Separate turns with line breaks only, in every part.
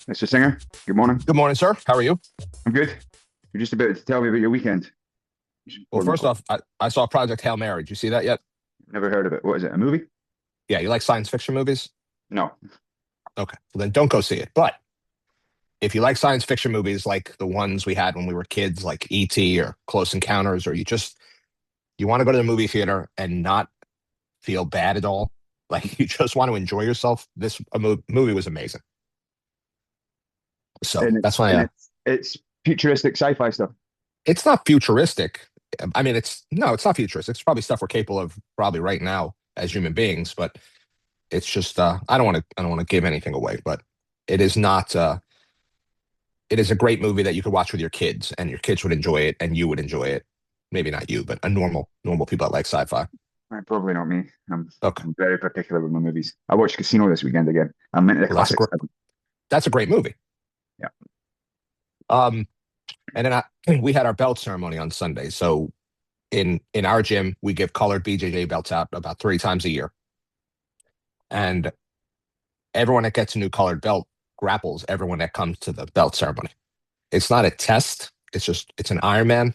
Mr. Singer, good morning.
Good morning, sir. How are you?
I'm good. You're just about to tell me about your weekend. You should
Well,
pour me a
first
coffee.
off, I saw Project Hail Mary. Did you see that yet?
Never heard of it. What is it? A movie?
Yeah, you like science fiction movies?
No.
Okay, well then don't go see it. But if you like science fiction movies like the ones we had when we were kids, like E.T. or Close Encounters, or you want to go to the movie theater and not feel bad at all, like you just want to enjoy yourself, this movie was amazing. So
And
that's
it's
why
and it's futuristic sci-fi stuff.
it's not futuristic. I mean, it's not futuristic. It's probably stuff we're capable of probably right now as human beings, but it's just I don't want to give anything away, but it is not it is a great movie that you could watch with your kids and your kids would enjoy it and you would enjoy it. Maybe not you, but a normal people that like sci-fi.
Probably not me. I'm
Okay.
I'm very particular with my movies. I watched Casino this weekend again. I'm into the
Well,
classics.
that's a great movie.
Yeah.
Um and then we had our belt ceremony on Sunday. So in our gym, we give colored BJJ belts out about 3 times a year. And everyone that gets a new colored belt grapples everyone that comes to the belt ceremony. It's not a test. It's an Ironman,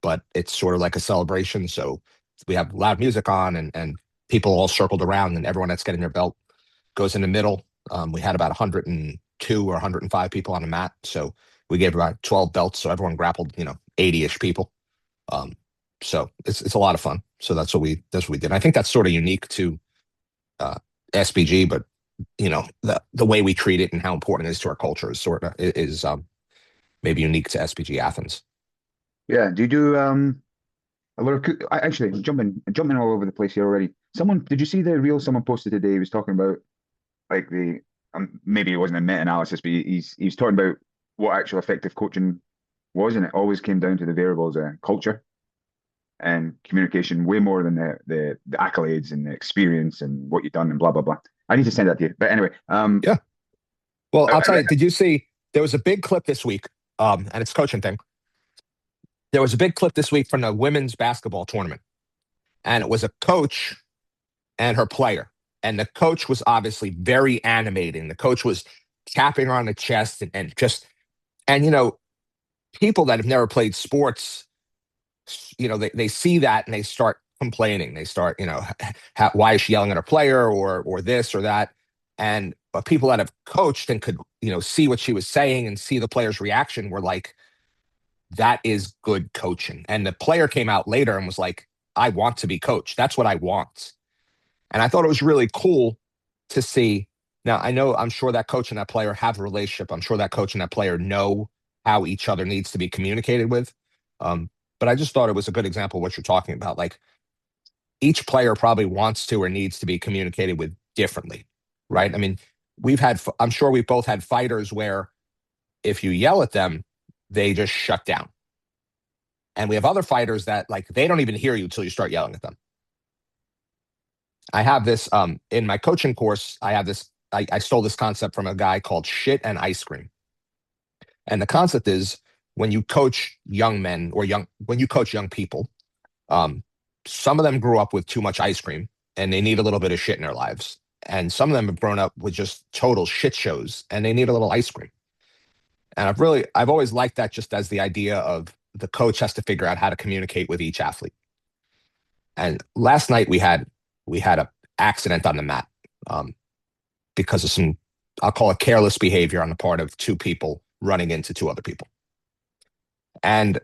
but it's sort of like a celebration. So we have loud music on and people all circled around and everyone that's getting their belt goes in the middle. We had about 102 or 105 people on the mat. So we gave about 12 belts. So everyone grappled, 80-ish people. Um, so it's a lot of fun. So that's what we did. I think that's sort of unique to uh, SBG, but the way we treat it and how important it is to our culture is sort of is maybe unique to SPG Athens.
Yeah. Do you do a lot of actually jumping all over the place here already. Someone did you see the reel someone posted today? He was talking about like the maybe it wasn't a meta-analysis, but he's talking about what actual effective coaching was, and it always came down to the variables of culture and communication way more than the accolades and the experience and what you've done and blah blah blah. I need to send that to you. But anyway,
Yeah. Well,
I,
I'll
I
tell
read,
you. Did you see there was a big clip this week? And it's a coaching thing. There was a big clip this week from the women's basketball tournament, and it was a coach and her player. And the coach was obviously very animating. The coach was tapping her on the chest and people that have never played sports, they see that and they start complaining. They start, why is she yelling at her player or this or that? And but people that have coached and could, see what she was saying and see the player's reaction were like, that is good coaching. And the player came out later and was like, I want to be coached. That's what I want. And I thought it was really cool to see. Now, I'm sure that coach and that player have a relationship. I'm sure that coach and that player know how each other needs to be communicated with. Um, but I just thought it was a good example of what you're talking about. Like each player probably wants to or needs to be communicated with differently, right? I mean, I'm sure we've both had fighters where if you yell at them, they just shut down. And we have other fighters that like they don't even hear you until you start yelling at them. I have this in my coaching course. I have this. I stole this concept from a guy called Shit and Ice Cream. And the concept is when you coach young men or when you coach young people, um, some of them grew up with too much ice cream and they need a little bit of shit in their lives. And some of them have grown up with just total shit shows and they need a little ice cream. And I've always liked that just as the idea of the coach has to figure out how to communicate with each athlete. And last night we had a accident on the mat um, because of some, I'll call it careless behavior on the part of two people running into two other people. And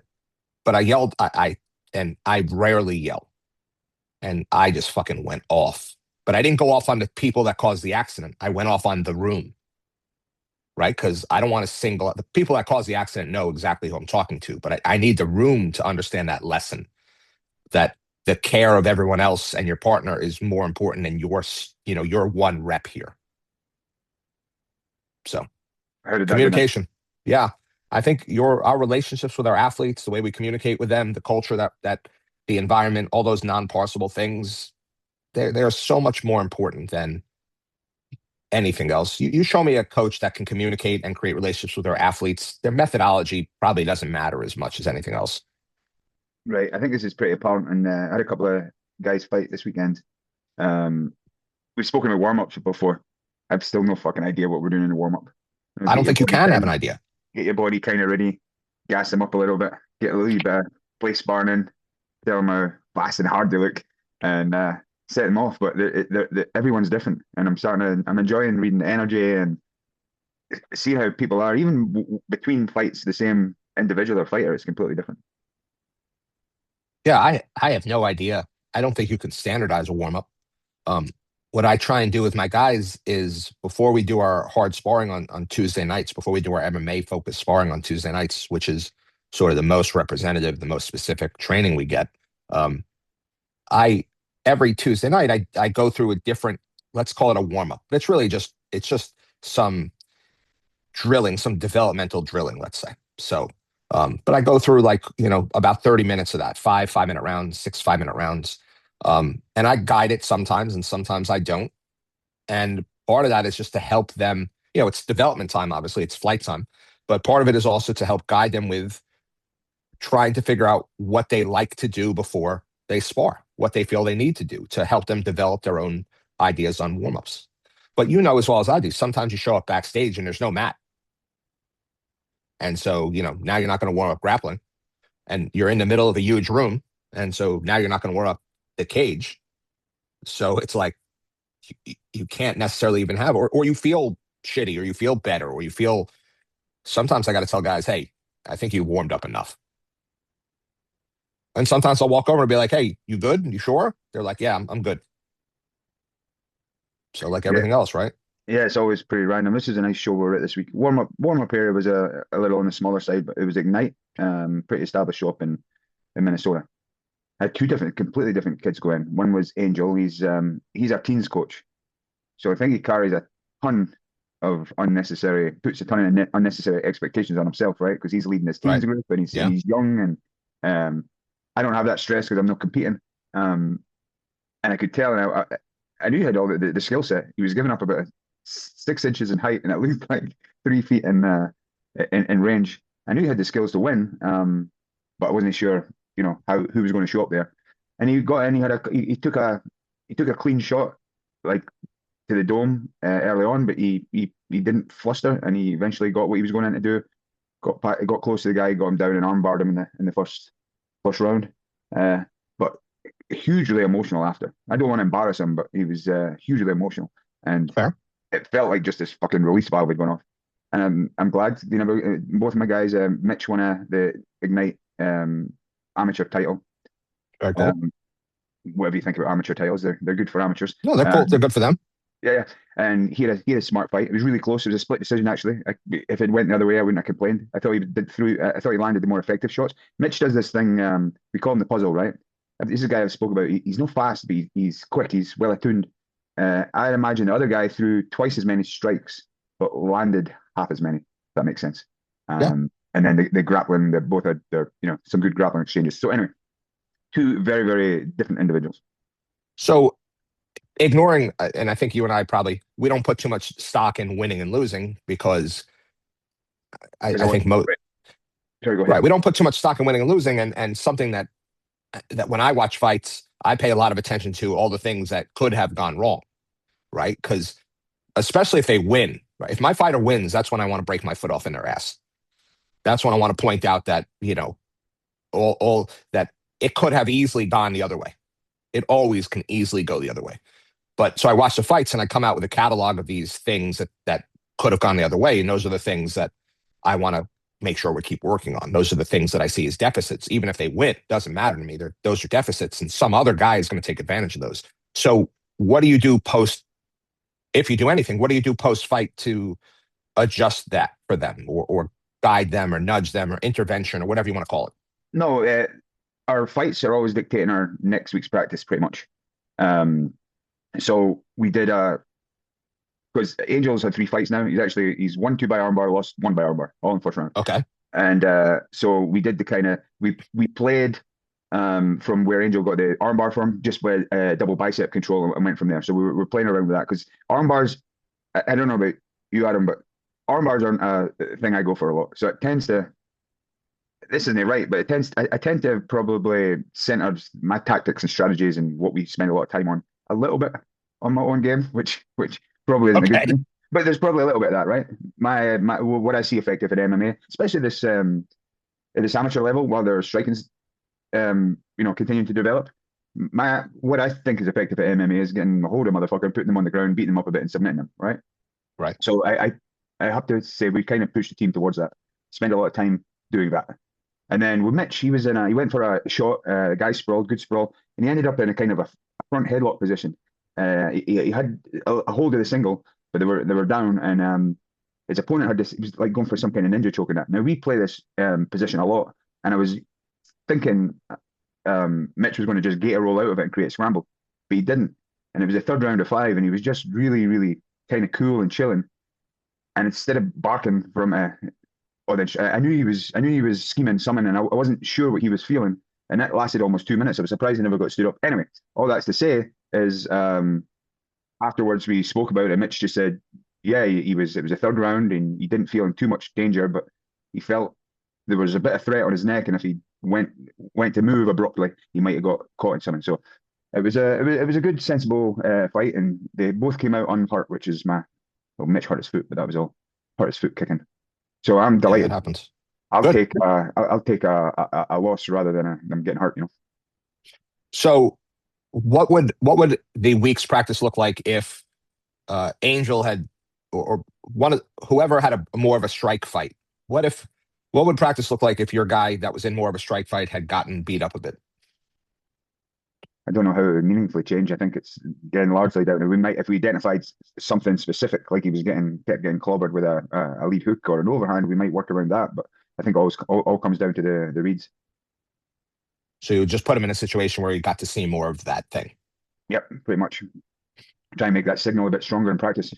but I yelled, and I rarely yell, and I just fucking went off. But I didn't go off on the people that caused the accident. I went off on the room, right? Because I don't want to single out the people that caused the accident know exactly who I'm talking to, but I need the room to understand that lesson that the care of everyone else and your partner is more important than your one rep here. So
how did that go down?
communication. Yeah. I think our relationships with our athletes, the way we communicate with them, the culture that the environment, all those non-parsable things, they're so much more important than anything else. You show me a coach that can communicate and create relationships with their athletes, their methodology probably doesn't matter as much as anything else.
Right. I think this is pretty apparent. And I had a couple of guys fight this weekend. Um, we've spoken about warm ups before. I've still no fucking idea what we're doing in the warm up. Is
I
get
don't
your
think you
body
can have
kind
an
of
idea.
get your body kind of ready, gas them up a little bit, get a little bit of play sparring in, tell them how fast and hard they look, and set them off. But everyone's different, and I'm enjoying reading the energy and see how people are. Even between fights, the same individual or fighter is completely different.
Yeah, I have no idea. I don't think you can standardize a warm up. Um, what I try and do with my guys is before we do our hard sparring on Tuesday nights, before we do our MMA focused sparring on Tuesday nights, which is sort of the most representative, the most specific training we get. Um, I every Tuesday night I go through a different, let's call it a warm up. It's just some drilling, some developmental drilling, let's say. So, but I go through like, about 30 minutes of that, 5 minute rounds, 6 5 minute rounds. And I guide it sometimes and sometimes I don't. And part of that is just to help them, it's development time, obviously, it's flight time. But part of it is also to help guide them with trying to figure out what they like to do before they spar, what they feel they need to do to help them develop their own ideas on warmups. But you know as well as I do, sometimes you show up backstage and there's no mat. And so, now you're not going to warm up grappling and you're in the middle of a huge room. And so now you're not going to warm up the cage. So it's like you can't necessarily even have, or you feel shitty or you feel better or you feel, sometimes I got to tell guys, hey, I think you warmed up enough. And sometimes I'll walk over and be like, hey, you good? You sure? They're like, yeah, I'm good. So like
Yeah,
everything else, right?
yeah, it's always pretty random. This is a nice show we're at this week. Warm up area was a little on the smaller side, but it was Ignite, pretty established shop in Minnesota. I had two different, completely different kids go in. One was Angel. He's our teens coach, so I think he carries a ton of unnecessary, puts a ton of unnecessary expectations on himself, right? Because he's leading his teens
Right.
group and he's
Yeah.
and he's young and I don't have that stress because I'm not competing. Um, and I could tell, and I knew he had all the skill set. He was giving up about 6 inches in height and at least like 3 feet in range. I knew he had the skills to win, but I wasn't sure, how who was going to show up there. And he got in. He took a clean shot like to the dome early on, but he didn't fluster, and he eventually got what he was going in to do. Got close to the guy, got him down, and armbarred him in the first round. But hugely emotional after. I don't want to embarrass him, but he was hugely emotional, and
Fair.
it felt like just this fucking release valve had gone off. And I'm glad, both of my guys, Mitch won the Ignite amateur title.
Very cool.
Um, whatever you think about amateur titles, they're good for amateurs.
No, they're cool. They're good for them.
Yeah, yeah. And he had a smart fight. It was really close. It was a split decision actually. If it went the other way, I wouldn't have complained. I thought he did through. I thought he landed the more effective shots. Mitch does this thing. We call him the puzzle, right? This is a guy I've spoke about. He's not fast, but he's quick. He's well attuned. I imagine the other guy threw twice as many strikes, but landed half as many. If that makes sense.
Yeah.
And then the grappling, they both had their, some good grappling exchanges. So anyway, two very, very different individuals.
So ignoring, and I think you and I we don't put too much stock in winning and losing because
Because
I think
sorry, go
right.
ahead.
We don't put too much stock in winning and losing. And something that when I watch fights, I pay a lot of attention to all the things that could have gone wrong, right? Because especially if they win, right? If my fighter wins, that's when I want to break my foot off in their ass. That's when I want to point out that, all that it could have easily gone the other way. It always can easily go the other way. But so I watch the fights and I come out with a catalog of these things that could have gone the other way. And those are the things that I want to make sure we keep working on. Those are the things that I see as deficits. Even if they win, it doesn't matter to me. Those are deficits. And some other guy is going to take advantage of those. So what do you do if you do anything, what do you do post fight to adjust that for them or guide them or nudge them or intervention or whatever you want to call it?
No, our fights are always dictating our next week's practice, pretty much. Um, so we did because Angel's had 3 fights now. He's won two by armbar, lost one by armbar, all in first round.
Okay.
And so we did the kind of we played from where Angel got the armbar from, just with double bicep control and went from there. So we're playing around with that because armbars. I don't know about you, Adam, but armbars aren't a thing I go for a lot. So it tends to. This isn't right, but I tend to probably center my tactics and strategies and what we spend a lot of time on a little bit on my own game, which probably isn't a good
Okay.
thing. But there's probably a little bit of that, right? My what I see effective in MMA, especially this at this amateur level, while their striking's continuing to develop. My what I think is effective at MMA is getting a hold of a motherfucker, putting them on the ground, beating them up a bit, and submitting them, right?
Right.
So I have to say we kind of pushed the team towards that. Spend a lot of time doing that. And then with Mitch, he went for a shot, guy sprawled, good sprawl, and he ended up in a kind of a front headlock position. He had a hold of the single, but they were down, and his opponent had this. He was like going for some kind of ninja choke in that. Now we play this position a lot, and I was thinking Mitch was going to just gate a roll out of it and create a scramble, but he didn't. And it was the third round of five, and he was just really, really kind of cool and chilling. And instead of barking from I knew he was scheming something, and I wasn't sure what he was feeling. And that lasted almost 2 minutes. I was surprised he never got stood up. Anyway, all that's to say is afterwards we spoke about it. Mitch just said, yeah, he was it was a third round and he didn't feel in too much danger, but he felt there was a bit of threat on his neck, and if he went to move abruptly, he might have got caught in something. So it was a good, sensible fight, and they both came out unhurt, which is well, Mitch hurt his foot, but that was all. Hurt his foot kicking. So I'm
Yeah, it
delighted.
happens.
I'll
Good.
take a loss rather than them getting hurt.
So what would the week's practice look like if Angel had or one of whoever had a more of a strike fight? What would practice look like if your guy that was in more of a strike fight had gotten beat up a bit?
I don't know how it would meaningfully change. I think it's getting largely down to we might if we identified something specific, like he was kept getting clobbered with a lead hook or an overhand, we might work around that. But I think all comes down to the reads.
So you would just put him in a situation where he got to see more of that thing.
Yep, pretty much. Try and make that signal a bit stronger in practice.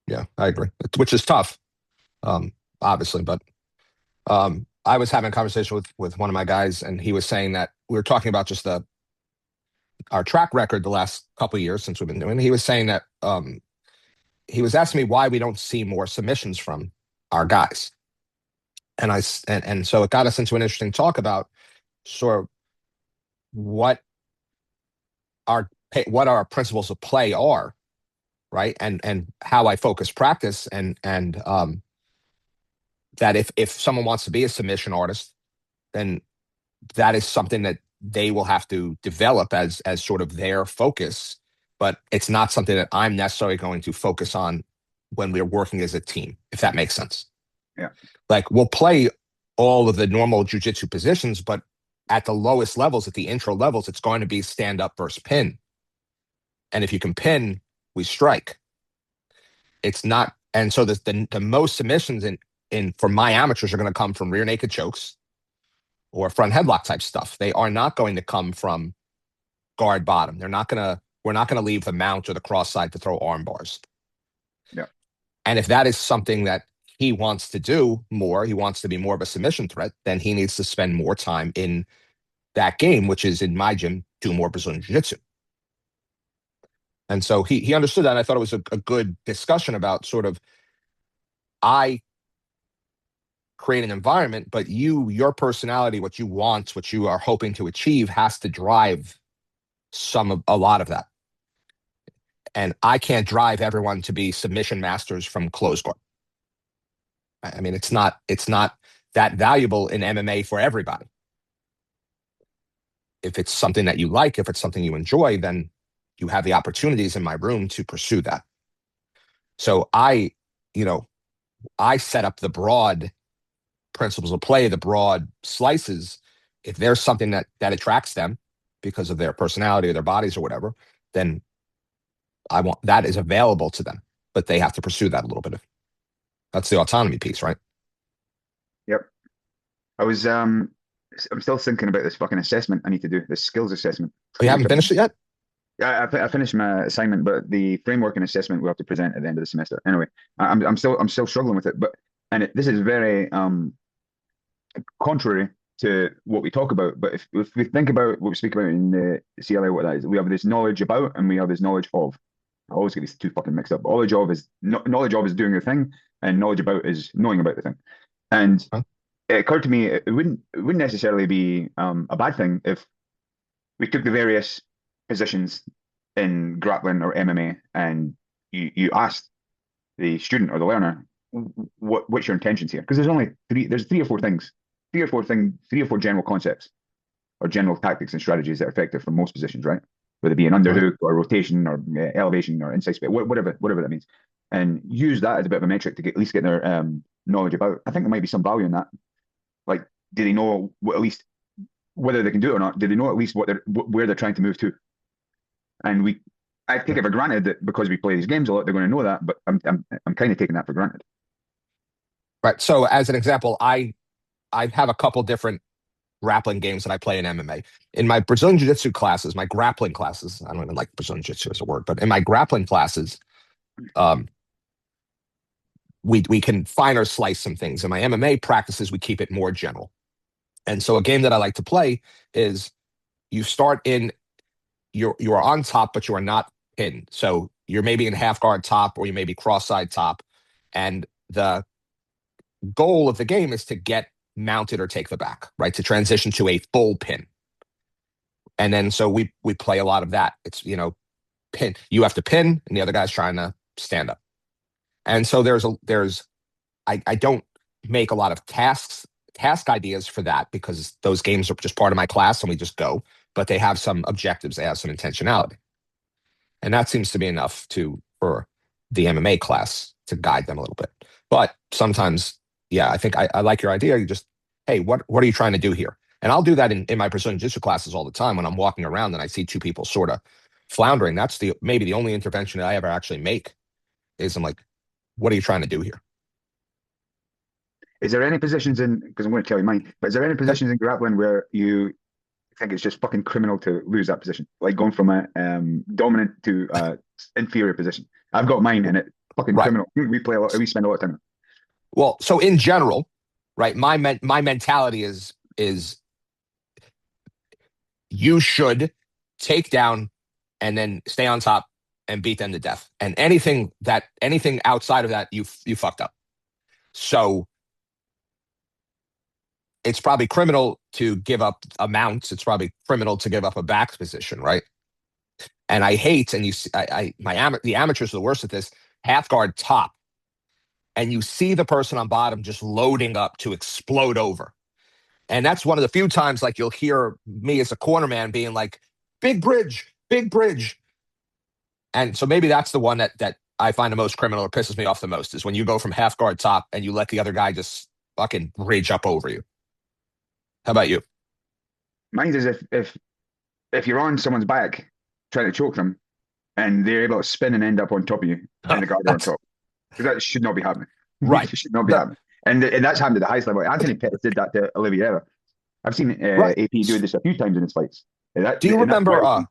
Yeah, I agree. Which is tough, obviously. But I was having a conversation with one of my guys, and he was saying that we were talking about just our track record the last couple of years since we've been doing. He was saying that he was asking me why we don't see more submissions from our guys, and so it got us into an interesting talk about sort of what our principles of play are, right? And how I focus practice, and that if someone wants to be a submission artist, then that is something that they will have to develop as sort of their focus, but it's not something that I'm necessarily going to focus on when we're working as a team, if that makes sense.
Yeah.
Like we'll play all of the normal jujitsu positions, but at the lowest levels, at the intro levels, it's going to be stand up versus pin. And if you can pin, we strike. It's not, and so the most submissions in for my amateurs are going to come from rear naked chokes or front headlock type stuff. They are not going to come from guard bottom. We're not going to leave the mount or the cross side to throw arm bars.
Yeah.
And if that is something that he wants to do more, he wants to be more of a submission threat, then he needs to spend more time in that game, which is in my gym, do more Brazilian Jiu-Jitsu. And so he understood that. And I thought it was a good discussion about sort of, I create an environment, but your personality, what you want, what you are hoping to achieve has to drive a lot of that. And I can't drive everyone to be submission masters from close guard. I mean, it's not that valuable in MMA for everybody. If it's something that you like, if it's something you enjoy, then you have the opportunities in my room to pursue that. So I set up the broad principles of play, the broad slices. If there's something that attracts them because of their personality or their bodies or whatever, then I want that is available to them, but they have to pursue that a little bit. That's the autonomy piece, right?
Yep. I'm still thinking about this fucking assessment I need to do, this skills assessment.
Oh, you haven't finished it yet?
Yeah, I finished my assignment, but the framework and assessment we have to present at the end of the semester. Anyway, I'm still struggling with it, but this is very contrary to what we talk about. But if we think about what we speak about in the CLA, what that is, we have this knowledge about and we have this knowledge of. I always get these two fucking mixed up. Knowledge of is doing the thing, and knowledge about is knowing about the thing. And
Huh?
it occurred to me it wouldn't necessarily be a bad thing if we took the various positions in grappling or MMA and you asked the student or the learner, what's your intentions here? Because there's three or four general concepts or general tactics and strategies that are effective for most positions, right? Whether it be an
Right.
underhook or rotation or elevation or inside space, whatever that means, and use that as a bit of a metric to at least get their knowledge about. I think there might be some value in that. Like, do they know at least whether they can do it or not? Do they know at least where they're trying to move to? And I take it for granted that because we play these games a lot, they're going to know that. But I'm kind of taking that for granted.
Right. So as an example, I have a couple different grappling games that I play in MMA. In my Brazilian Jiu-Jitsu classes, my grappling classes, I don't even like Brazilian Jiu-Jitsu as a word, but in my grappling classes, um, we can finer slice some things. In my MMA practices, we keep it more general. And so a game that I like to play is you start in you're on top, but you are not pinned. So you're maybe in half guard top or you may be cross-side top. And the goal of the game is to get mounted or take the back, right? To transition to a full pin. And then so we play a lot of that. It's, pin. You have to pin and the other guy's trying to stand up. And so I don't make a lot of task ideas for that because those games are just part of my class and we just go, but they have some objectives, they have some intentionality. And that seems to be enough for the MMA class to guide them a little bit. But sometimes, yeah, I think I like your idea. You just, hey, what are you trying to do here? And I'll do that in my Brazilian Jiu-Jitsu classes all the time when I'm walking around and I see two people sort of floundering. That's maybe the only intervention that I ever actually make is I'm like, what are you trying to do here?
Is there any positions in, because I'm going to tell you mine, but is there any
Yep.
positions in grappling where you think it's just fucking criminal to lose that position? Like going from a dominant to inferior position. I've got mine and it fucking
Right.
criminal. We spend a lot of time.
Well, so in general, right, my mentality is you should take down and then stay on top and beat them to death. And anything outside of that, you fucked up. So it's probably criminal to give up a mount. It's probably criminal to give up a back position, right? And I hate, and you, see, the amateurs are the worst at this. Half guard top, and you see the person on bottom just loading up to explode over. And that's one of the few times like you'll hear me as a cornerman being like, big bridge. And so maybe that's the one that I find the most criminal or pisses me off the most is when you go from half guard top and you let the other guy just fucking bridge up over you. How about you?
Mine's is if you're on someone's back trying to choke them and they're able to spin and end up on top of you and the guard are on
That's
top. Because that should not be happening.
right.
It should not be
The,
happening. And that's happened at the highest level. Anthony Pettis did that to Oliveira. I've seen
right.
AP do this a few times in his fights.
Do you
And that's why
remember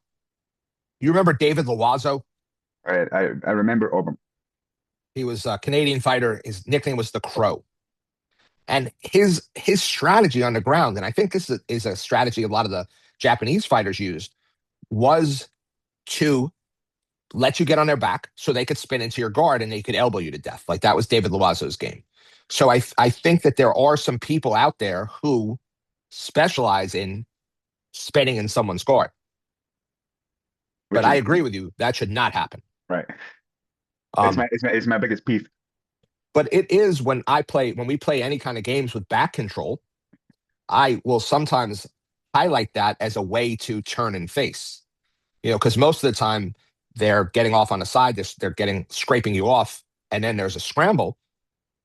you remember David Loazo?
I remember Auburn.
He was a Canadian fighter. His nickname was the Crow. And his strategy on the ground, and I think this is a strategy a lot of the Japanese fighters used, was to let you get on their back so they could spin into your guard and they could elbow you to death. Like that was David Loazo's game. So I think that there are some people out there who specialize in spinning in someone's guard. But
Which
I
is
agree with you. That should not happen.
right.
Um,
It's my biggest peeve.
but it is when we play any kind of games with back control, I will sometimes highlight that as a way to turn and face. Because most of the time they're getting off on the side, they're getting scraping you off, and then there's a scramble.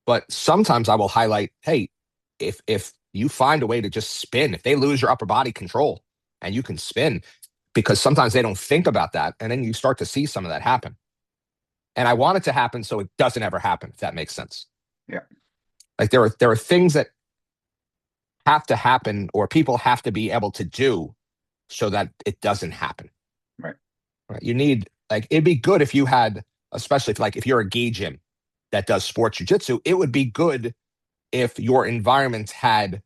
But sometimes I will highlight, hey, if you find a way to just spin, if they lose your upper body control and you can spin, because sometimes they don't think about that, and then you start to see some of that happen. And I want it to happen so it doesn't ever happen, if that makes sense.
Yeah.
Like there are things that have to happen or people have to be able to do so that it doesn't happen.
Right.
Right? You need like it'd be good if you had, especially if you're a gi gym that does sports jiu-jitsu, it would be good if your environment had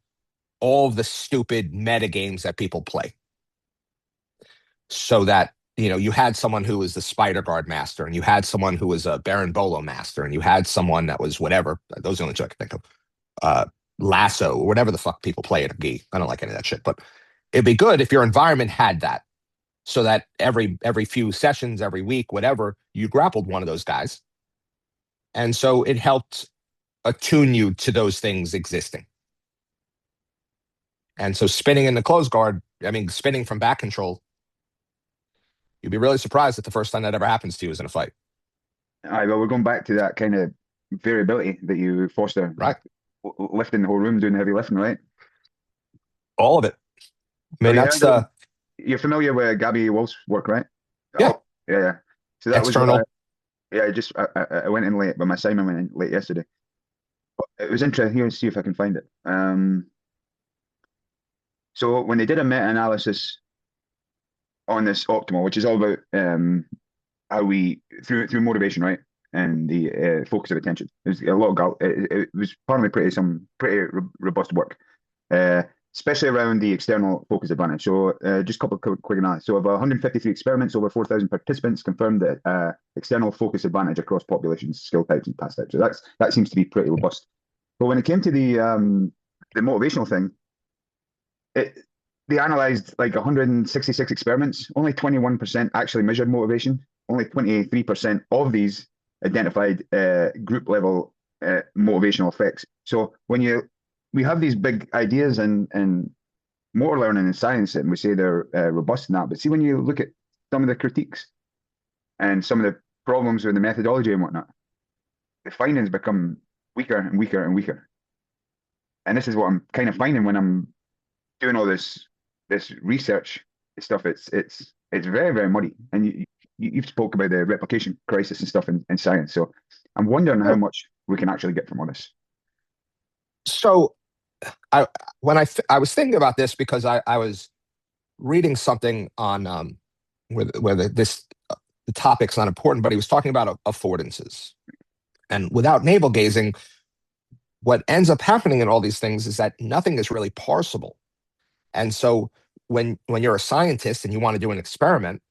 all the stupid meta games that people play. So that, you had someone who was the spider guard master, and you had someone who was a Baron Bolo master, and you had someone that was whatever. Those are the only two I can think of. Lasso, or whatever the fuck people play at a gi. I don't like any of that shit. But it'd be good if your environment had that. So that every few sessions, every week, whatever, you grappled one of those guys. And so it helped attune you to those things existing. And so spinning in the close guard, I mean, spinning from back control, you'd be really surprised that the first time that ever happens to you is in a fight.
Aye, well, we're going back to that kind of variability that you foster,
Right.
lifting the whole room, doing heavy lifting, right?
All of it. I
So
mean, that's
you're familiar with Gabby Wolf's work, right?
yeah,
Oh, yeah, yeah. So that was
external.
yeah, I went in late, but my assignment went in late yesterday. But it was interesting. Here, see if I can find it. So when they did a meta-analysis on this optimal, which is all about how we through motivation, right, and the focus of attention. There's a lot of it was apparently some pretty robust work, uh, especially around the external focus advantage. So just a couple of quick analysis. So of 153 experiments, over 4,000 participants confirmed that external focus advantage across populations, skill types, and task types. So that seems to be pretty robust. But when it came to the motivational thing, it they analyzed like 166 experiments. Only 21% actually measured motivation. Only 23% of these identified group level motivational effects. So we have these big ideas and motor learning and science, and we say they're robust in that. But see, when you look at some of the critiques and some of the problems with the methodology and whatnot, the findings become weaker and weaker and weaker. And this is what I'm kind of finding when I'm doing all this research stuff. It's very, very muddy, and you've spoke about the replication crisis and stuff in science. So I'm wondering how much we can actually get from all this.
So I I was thinking about this because I was reading something on where the topic's not important, but he was talking about affordances. And without navel gazing, what ends up happening in all these things is that nothing is really parsable. And so when you're a scientist and you want to do an experiment,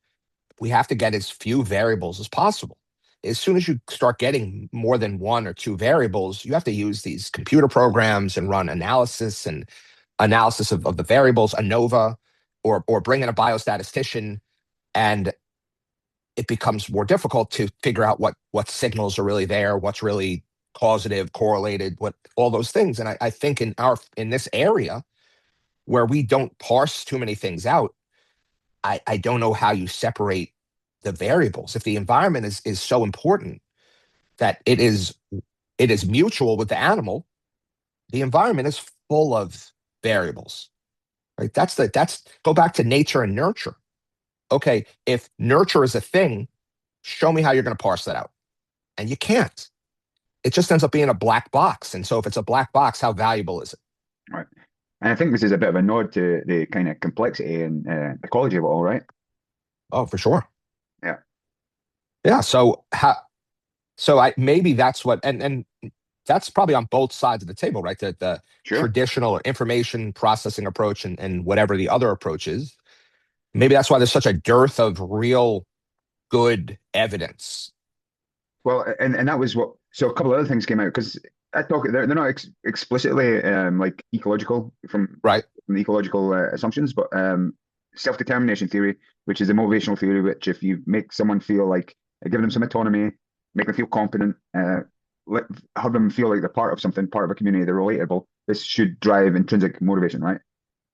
we have to get as few variables as possible. As soon as you start getting more than one or two variables, you have to use these computer programs and run analysis of the variables, ANOVA, or bring in a biostatistician, and it becomes more difficult to figure out what signals are really there, what's really causative, correlated, what all those things. And I think in this area where we don't parse too many things out, I don't know how you separate the variables. If the environment is so important that it is mutual with the animal, the environment is full of variables. Right? That's go back to nature and nurture. Okay, if nurture is a thing, show me how you're going to parse that out. And you can't. It just ends up being a black box. And so if it's a black box, how valuable is it?
Right. And I think this is a bit of a nod to the kind of complexity and ecology of it all, right?
Oh, for sure.
Yeah.
Yeah. So maybe that's what, and that's probably on both sides of the table, right? The
Sure.
traditional information processing approach and whatever the other approach is. Maybe that's why there's such a dearth of real good evidence.
Well, and that was what. So a couple of other things came out because they're not explicitly like ecological
Right.
from the ecological assumptions, but self-determination theory, which is a motivational theory, which if you make someone feel like give them some autonomy, make them feel confident, have them feel like they're part of something, part of a community, they're relatable. This should drive intrinsic motivation, right?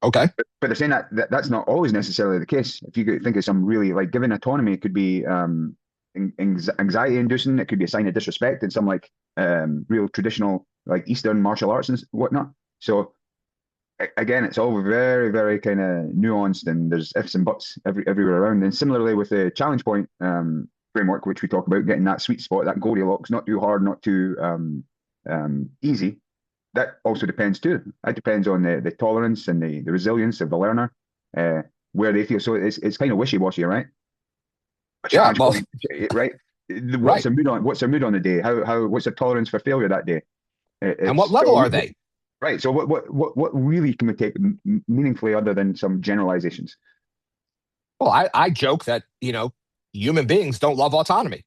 Okay.
But they're saying that's not always necessarily the case. If you think of some really like giving autonomy could be anxiety inducing. It could be a sign of disrespect in some like real traditional like Eastern martial arts and whatnot. So again, it's all very, very kind of nuanced, and there's ifs and buts everywhere around. And similarly with the challenge point framework, which we talk about, getting that sweet spot, that Goldilocks, not too hard, not too easy. That also depends too. That depends on the tolerance and the resilience of the learner, where they feel. So it's kind of wishy-washy, right? A
Yeah.
challenge
Well,
point, right? What's
right.
their mood on? What's their mood on the day? What's their tolerance for failure that day?
And what
It's
level are they?
right. So what really can we take meaningfully other than some generalizations?
Well, I joke that, human beings don't love autonomy.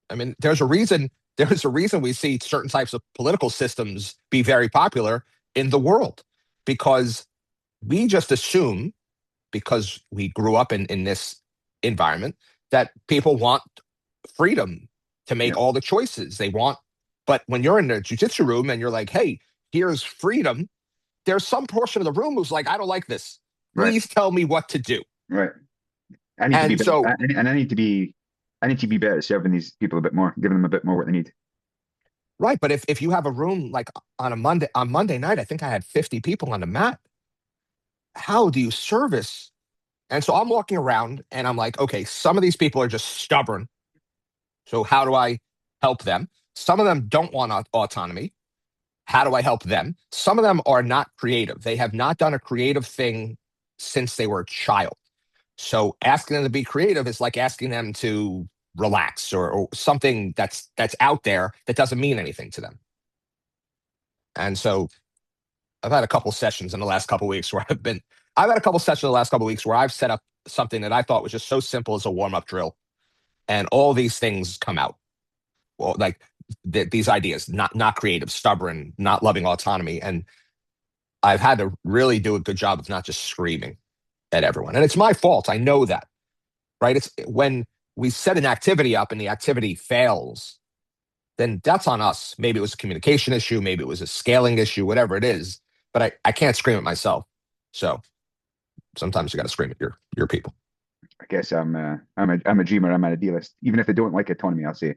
I mean, there's a reason we see certain types of political systems be very popular in the world, because we just assume, because we grew up in this environment, that people want freedom to
Yeah.
make all the choices they want. But when you're in the jujitsu room and you're like, hey, here's freedom, there's some portion of the room who's like, I don't like this.
Right.
Please tell me what to do.
Right. I need to be
And
better,
so,
and I need to be better at serving these people a bit more, giving them a bit more what they need.
right. But if you have a room like on Monday night, I think I had 50 people on the mat. How do you service? And so I'm walking around and I'm like, okay, some of these people are just stubborn. So how do I help them? Some of them don't want autonomy. How do I help them? Some of them are not creative. They have not done a creative thing since they were a child. So asking them to be creative is like asking them to relax or something that's out there that doesn't mean anything to them. And so I've had a couple sessions in the last couple weeks where I've had a couple sessions in the last couple weeks where I've set up something that I thought was just so simple as a warm up drill, and all these things come out. Well, like these ideas, not creative, stubborn, not loving autonomy, and I've had to really do a good job of not just screaming at everyone, and it's my fault. I know that, right? It's when we set an activity up and the activity fails, then that's on us. Maybe it was a communication issue, maybe it was a scaling issue, whatever it is. But I can't scream at myself. So sometimes you got to scream at your people.
I guess I'm a dreamer. I'm an idealist. Even if they don't like autonomy, I'll say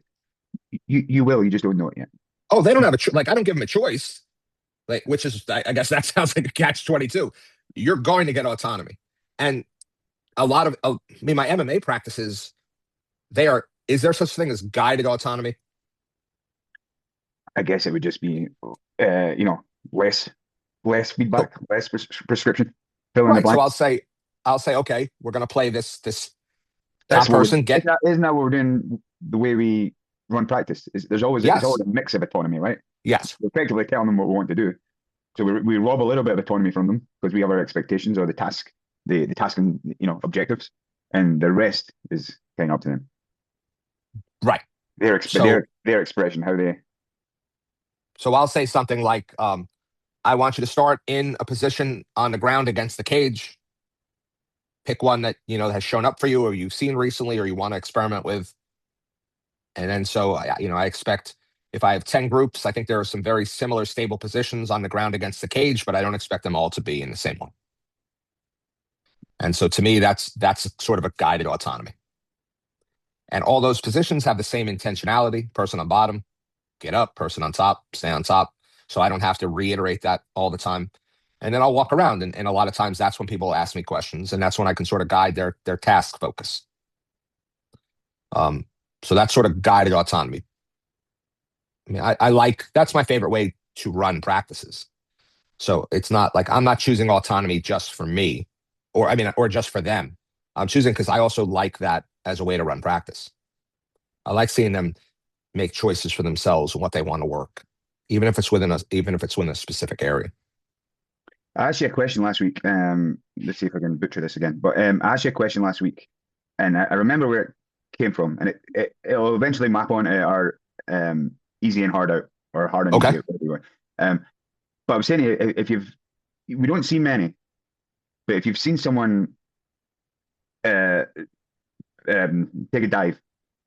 you will. You just don't know it yet.
Oh, they don't have like I don't give them a choice. Like, which is I guess that sounds like a catch-22. You're going to get autonomy, and a lot of I mean my MMA practices, they are. Is there such thing as guided autonomy?
I guess it would just be, less
So,
feedback, less prescription, fill in the
right. So
blank.
I'll say, okay, we're going to play this
That's
top
what
person. Get
isn't that what we're doing? The way we run practice is it's always
yes,
a mix of autonomy, right?
yes,
We're effectively telling them what we want to do. So we rob a little bit of autonomy from them because we have our expectations or the task and objectives, and the rest is kind of up to them.
right.
Their
So
their expression, how they.
so I'll say something like, I want you to start in a position on the ground against the cage. Pick one that has shown up for you, or you've seen recently, or you want to experiment with. And then so I expect if I have 10 groups, I think there are some very similar stable positions on the ground against the cage, but I don't expect them all to be in the same one. And so to me, that's sort of a guided autonomy. And all those positions have the same intentionality: person on bottom, get up; person on top, stay on top. So I don't have to reiterate that all the time. And then I'll walk around, and a lot of times that's when people ask me questions, and that's when I can sort of guide their task focus. Um, so that's sort of guided autonomy. I mean, I like that's my favorite way to run practices. So it's not like I'm not choosing autonomy just for me, or just for them. I'm choosing because I also like that as a way to run practice. I like seeing them make choices for themselves and what they want to work, even if it's within a specific area.
I asked you a question last week. Let's see if I can butcher this again. But I asked you a question last week, and I remember where it came from, and it'll eventually map on to our easy and hard out, or hard and
Okay.
easy out, whatever you want. But I was saying, if we don't see many, but if you've seen someone uh, take a dive,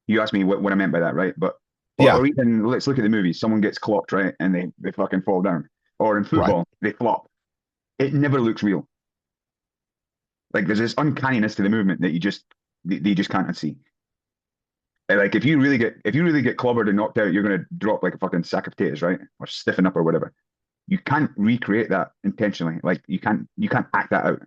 you asked me what I meant by that, right? But
Yeah.
or even let's look at the movies. Someone gets clocked, right, and they fucking fall down. Or in
Right.
football, they flop. It never looks real. Like there's this uncanniness to the movement that you just can't see. Like if you really get clobbered and knocked out, you're gonna drop like a fucking sack of potatoes, right? Or stiffen up or whatever. You can't recreate that intentionally. Like you can't act that out.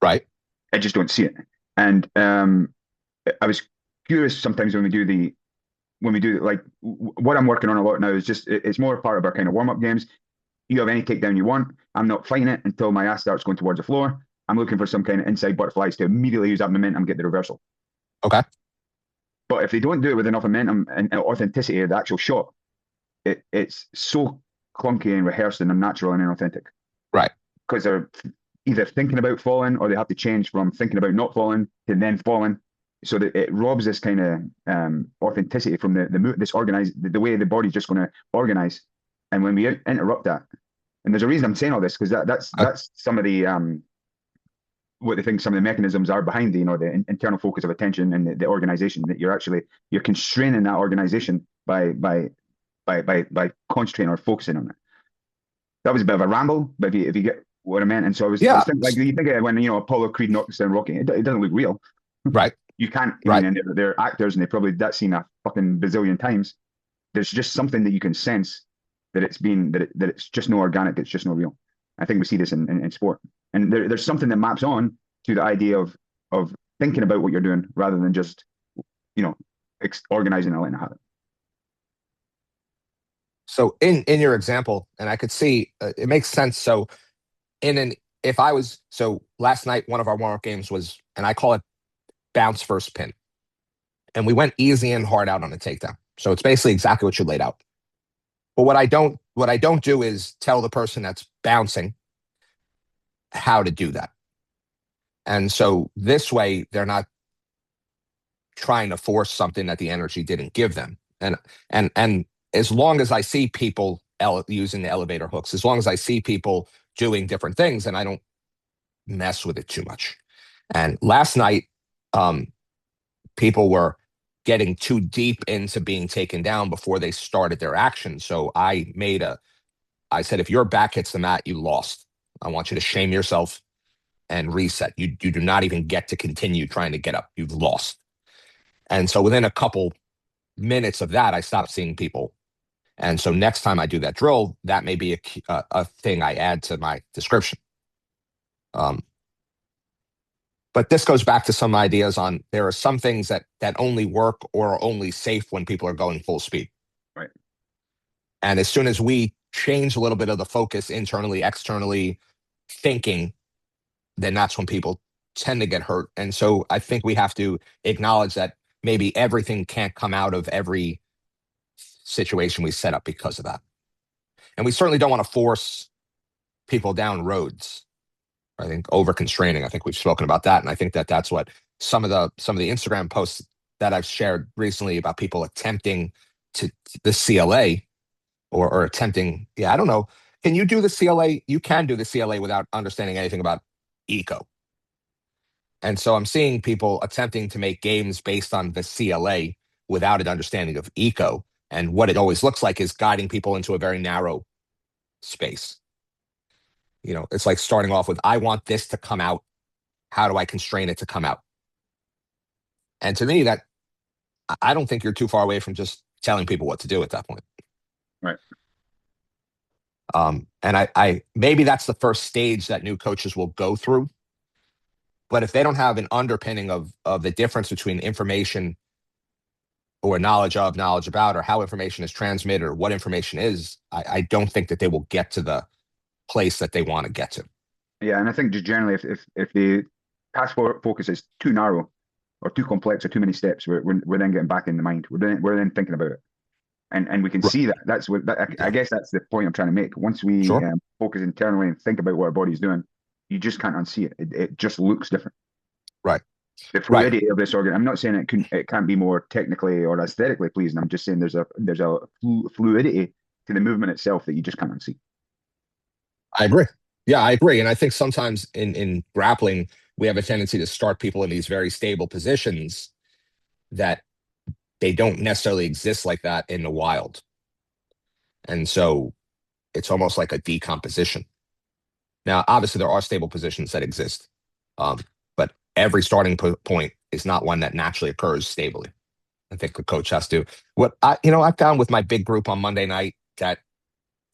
Right.
I just don't see it. And I was curious sometimes when we do like what I'm working on a lot now is just it's more part of our kind of warm up games. You have any takedown you want. I'm not fighting it until my ass starts going towards the floor. I'm looking for some kind of inside butterflies to immediately use that momentum and get the reversal.
Okay.
But if they don't do it with enough momentum and authenticity of the actual shot, it's so clunky and rehearsed and unnatural and inauthentic
Right.
because they're either thinking about falling or they have to change from thinking about not falling to then falling. So that it robs this kind of authenticity from this organized the way the body's just going to organize. And when we interrupt that, and there's a reason I'm saying all this because that's some of the what they think some of the mechanisms are behind the internal focus of attention and the organization, that you're constraining that organization by concentrating or focusing on it. That was a bit of a ramble, but if you get what I meant. And so I was
Yeah.
thinking, like, you think of when Apollo Creed knocks down Rocky, it doesn't look real.
Right.
You can't. I mean,
Right.
and they're actors, and they probably that scene a fucking bazillion times. There's just something that you can sense that it's just no organic, it's just no real. I think we see this in sport, and there's something that maps on to the idea of thinking about what you're doing rather than just you know organizing and letting it happen.
So in your example, and I could see it makes sense. So in an if I was so last night, one of our warm-up games was, and I call it bounce first pin, and we went easy and hard out on the takedown. So it's basically exactly what you laid out. But what I don't do is tell the person that's bouncing how to do that. And so this way, they're not trying to force something that the energy didn't give them. And as long as I see people using the elevator hooks, as long as I see people doing different things, and I don't mess with it too much. And last night, people were getting too deep into being taken down before they started their action. So I said, if your back hits the mat, you lost. I want you to shame yourself and reset. You do not even get to continue trying to get up. You've lost. And so within a couple minutes of that, I stopped seeing people. And so next time I do that drill, that may be a thing I add to my description. But this goes back to some ideas on there are some things that only work or are only safe when people are going full speed.
Right.
And as soon as we change a little bit of the focus internally, externally thinking, then that's when people tend to get hurt. And so I think we have to acknowledge that maybe everything can't come out of every situation we set up because of that. And we certainly don't want to force people down roads. I think over constraining. I think we've spoken about that, and I think that that's what some of the Instagram posts that I've shared recently about people attempting to the CLA or attempting. Yeah, I don't know. Can you do the CLA? You can do the CLA without understanding anything about eco. And so I'm seeing people attempting to make games based on the CLA without an understanding of eco. And what it always looks like is guiding people into a very narrow space. It's like starting off with, I want this to come out. How do I constrain it to come out? And to me, I don't think you're too far away from just telling people what to do at that point.
Right.
And I maybe that's the first stage that new coaches will go through. But if they don't have an underpinning of the difference between information or knowledge about, or how information is transmitted or what information is, I don't think that they will get to the place that they want to get to.
Yeah, and I think just generally, if the task focus is too narrow or too complex or too many steps, we're then getting back in the mind. We're then thinking about it, and we can see that. That's what I guess that's the point I'm trying to make. Once we
Sure.
focus internally and think about what our body's doing, you just can't unsee it. It just looks different.
Right.
The fluidity of this organ. I'm not saying it can't be more technically or aesthetically pleasing. I'm just saying there's a fluidity to the movement itself that you just can't unsee.
I agree. Yeah, I agree. And I think sometimes in grappling, we have a tendency to start people in these very stable positions that they don't necessarily exist like that in the wild. And so it's almost like a decomposition. Now, obviously, there are stable positions that exist, but every starting point is not one that naturally occurs stably. I think the coach has to. I found with my big group on Monday night that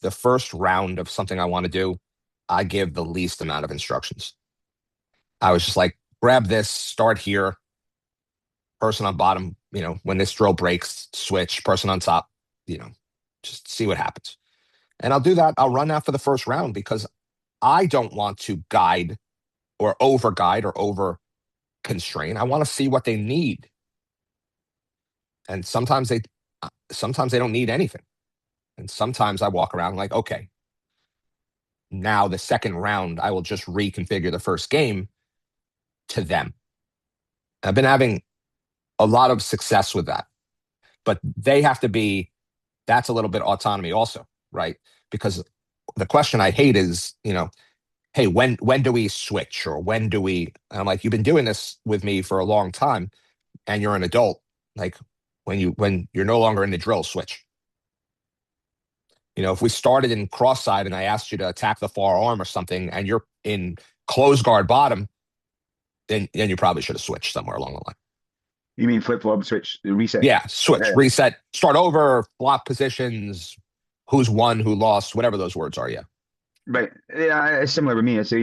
the first round of something I want to do, I give the least amount of instructions. I was just like, grab this, start here, person on bottom, when this drill breaks, switch, person on top, just see what happens. And I'll do that. I'll run that for the first round because I don't want to guide or over guide or over constrain. I want to see what they need. And sometimes they don't need anything. And sometimes I walk around like, okay, now the second round, I will just reconfigure the first game to them. I've been having a lot of success with that, but that's a little bit autonomy also, right? Because the question I hate is, hey, when do we switch, or when do we? And I'm like, you've been doing this with me for a long time, and you're an adult. Like, when you're no longer in the drill, switch. If we started in cross side and I asked you to attack the far arm or something, and you're in close guard bottom, then you probably should have switched somewhere along the line.
You mean flip flop, switch, reset?
Yeah, switch,
Yeah.
reset, start over, block positions, who's won, who lost, whatever those words are. Yeah.
Right. Yeah, it's similar with me. So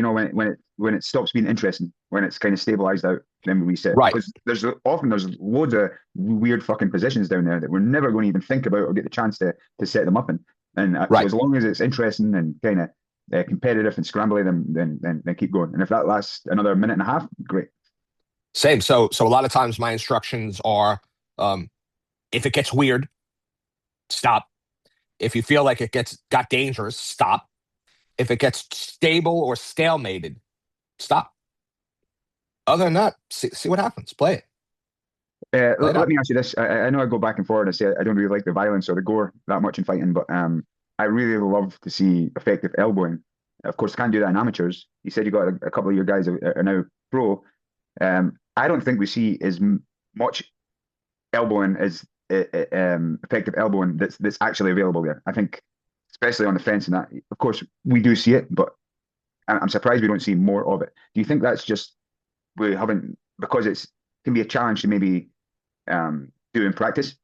when it stops being interesting, when it's kind of stabilized out, then we reset.
Right.
Because there's loads of weird fucking positions down there that we're never going to even think about or get the chance to set them up in. And so
Right.
as long as it's interesting and kind of competitive and scrambly, then keep going. And if that lasts another minute and a half, great.
Same. So a lot of times my instructions are, if it gets weird, stop. If you feel like got dangerous, stop. If it gets stable or stalemated, stop. Other than that, see what happens. Play it. Play it
Let
out.
me ask you this. I know I go back and forth and I say I don't really like the violence or the gore that much in fighting, but I really love to see effective elbowing. Of course, can't do that in amateurs. You said you got a couple of your guys are now pro. I don't think we see as much elbowing as effective elbowing that's actually available there. I think, especially on the fence and that. Of course, we do see it, but I'm surprised we don't see more of it. Do you think that's just we haven't because it's can be a challenge to maybe do in practice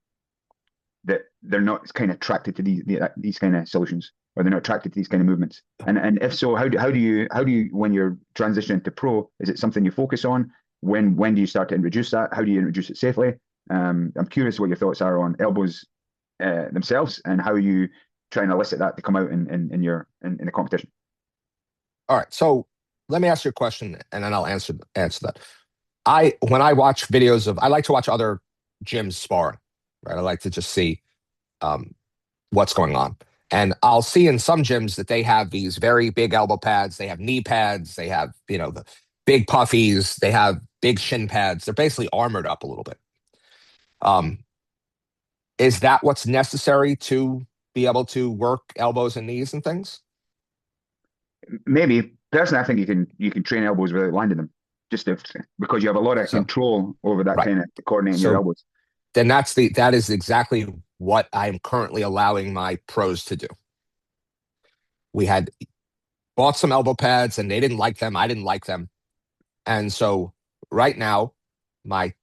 that they're not kind of attracted to these kind of solutions or they're not attracted to these kind of movements? And if so, how do you when you're transitioning to pro, is it something you focus on? When do you start to introduce that? How do you introduce it safely? I'm curious what your thoughts are on elbows themselves and how you try and elicit that to come out in the competition.
All right. So let me ask you a question, and then I'll answer that. When I watch videos I like to watch other gyms sparring, right? I like to just see um, what's going on. And I'll see in some gyms that they have these very big elbow pads, they have knee pads, they have, the big puffies, they have big shin pads. They're basically armored up a little bit. Um, is that what's necessary to be able to work elbows and knees and things?
Maybe personally, I think you can train elbows without landing them, just because you have a lot of
So,
control over that
right.
kind of coordinating your
So
elbows.
then that is exactly what I'm currently allowing my pros to do. We had bought some elbow pads and they didn't like them. I didn't like them. And so right now, my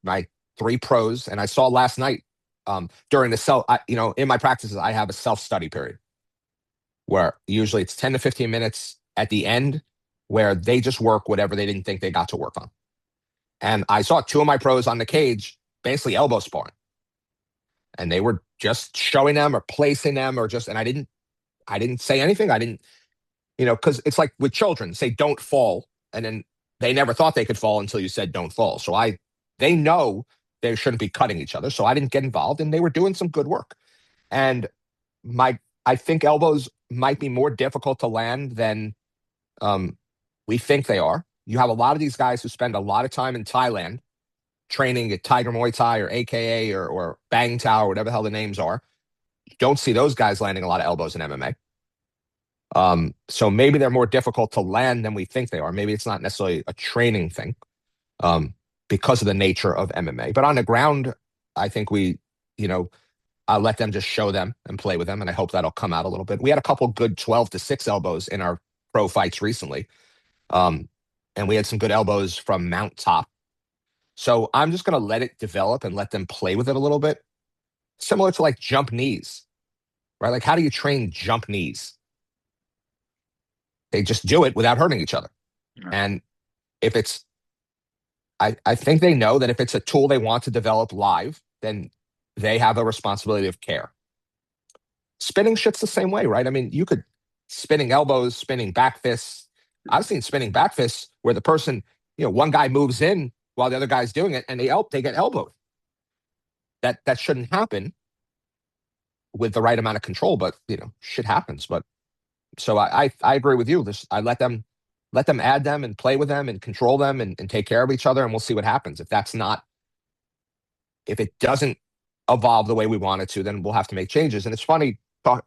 three pros, and I saw last night during the in my practices, I have a self-study period where usually it's 10 to 15 minutes at the end where they just work whatever they didn't think they got to work on. And I saw two of my pros on the cage basically elbow sparring. And they were just showing them or placing them and I didn't say anything. I didn't, because it's like with children, say don't fall. And then they never thought they could fall until you said don't fall. So they know they shouldn't be cutting each other. So I didn't get involved and they were doing some good work. And I think elbows might be more difficult to land than we think they are. You have a lot of these guys who spend a lot of time in Thailand training at Tiger Muay Thai or AKA or Bang Tao or whatever the hell the names are. Don't see those guys landing a lot of elbows in MMA. So maybe they're more difficult to land than we think they are. Maybe it's not necessarily a training thing because of the nature of MMA. But on the ground, I think I'll let them just show them and play with them. And I hope that'll come out a little bit. We had a couple good 12-6 elbows in our pro fights recently. And we had some good elbows from Mount Top. So I'm just going to let it develop and let them play with it a little bit. Similar to like jump knees, right? Like how do you train jump knees? They just do it without hurting each other.
Yeah.
And if it's, I think they know that if it's a tool they want to develop live, then they have a responsibility of care. Spinning shit's the same way, right? I mean, you could spinning elbows, spinning back fists. I've seen spinning back fists where the person, one guy moves in while the other guy's doing it and they get elbowed. That shouldn't happen with the right amount of control, but shit happens. But so I agree with you. I let them add them and play with them and control them and take care of each other, and we'll see what happens. If it doesn't evolve the way we want it to, then we'll have to make changes. And it's funny,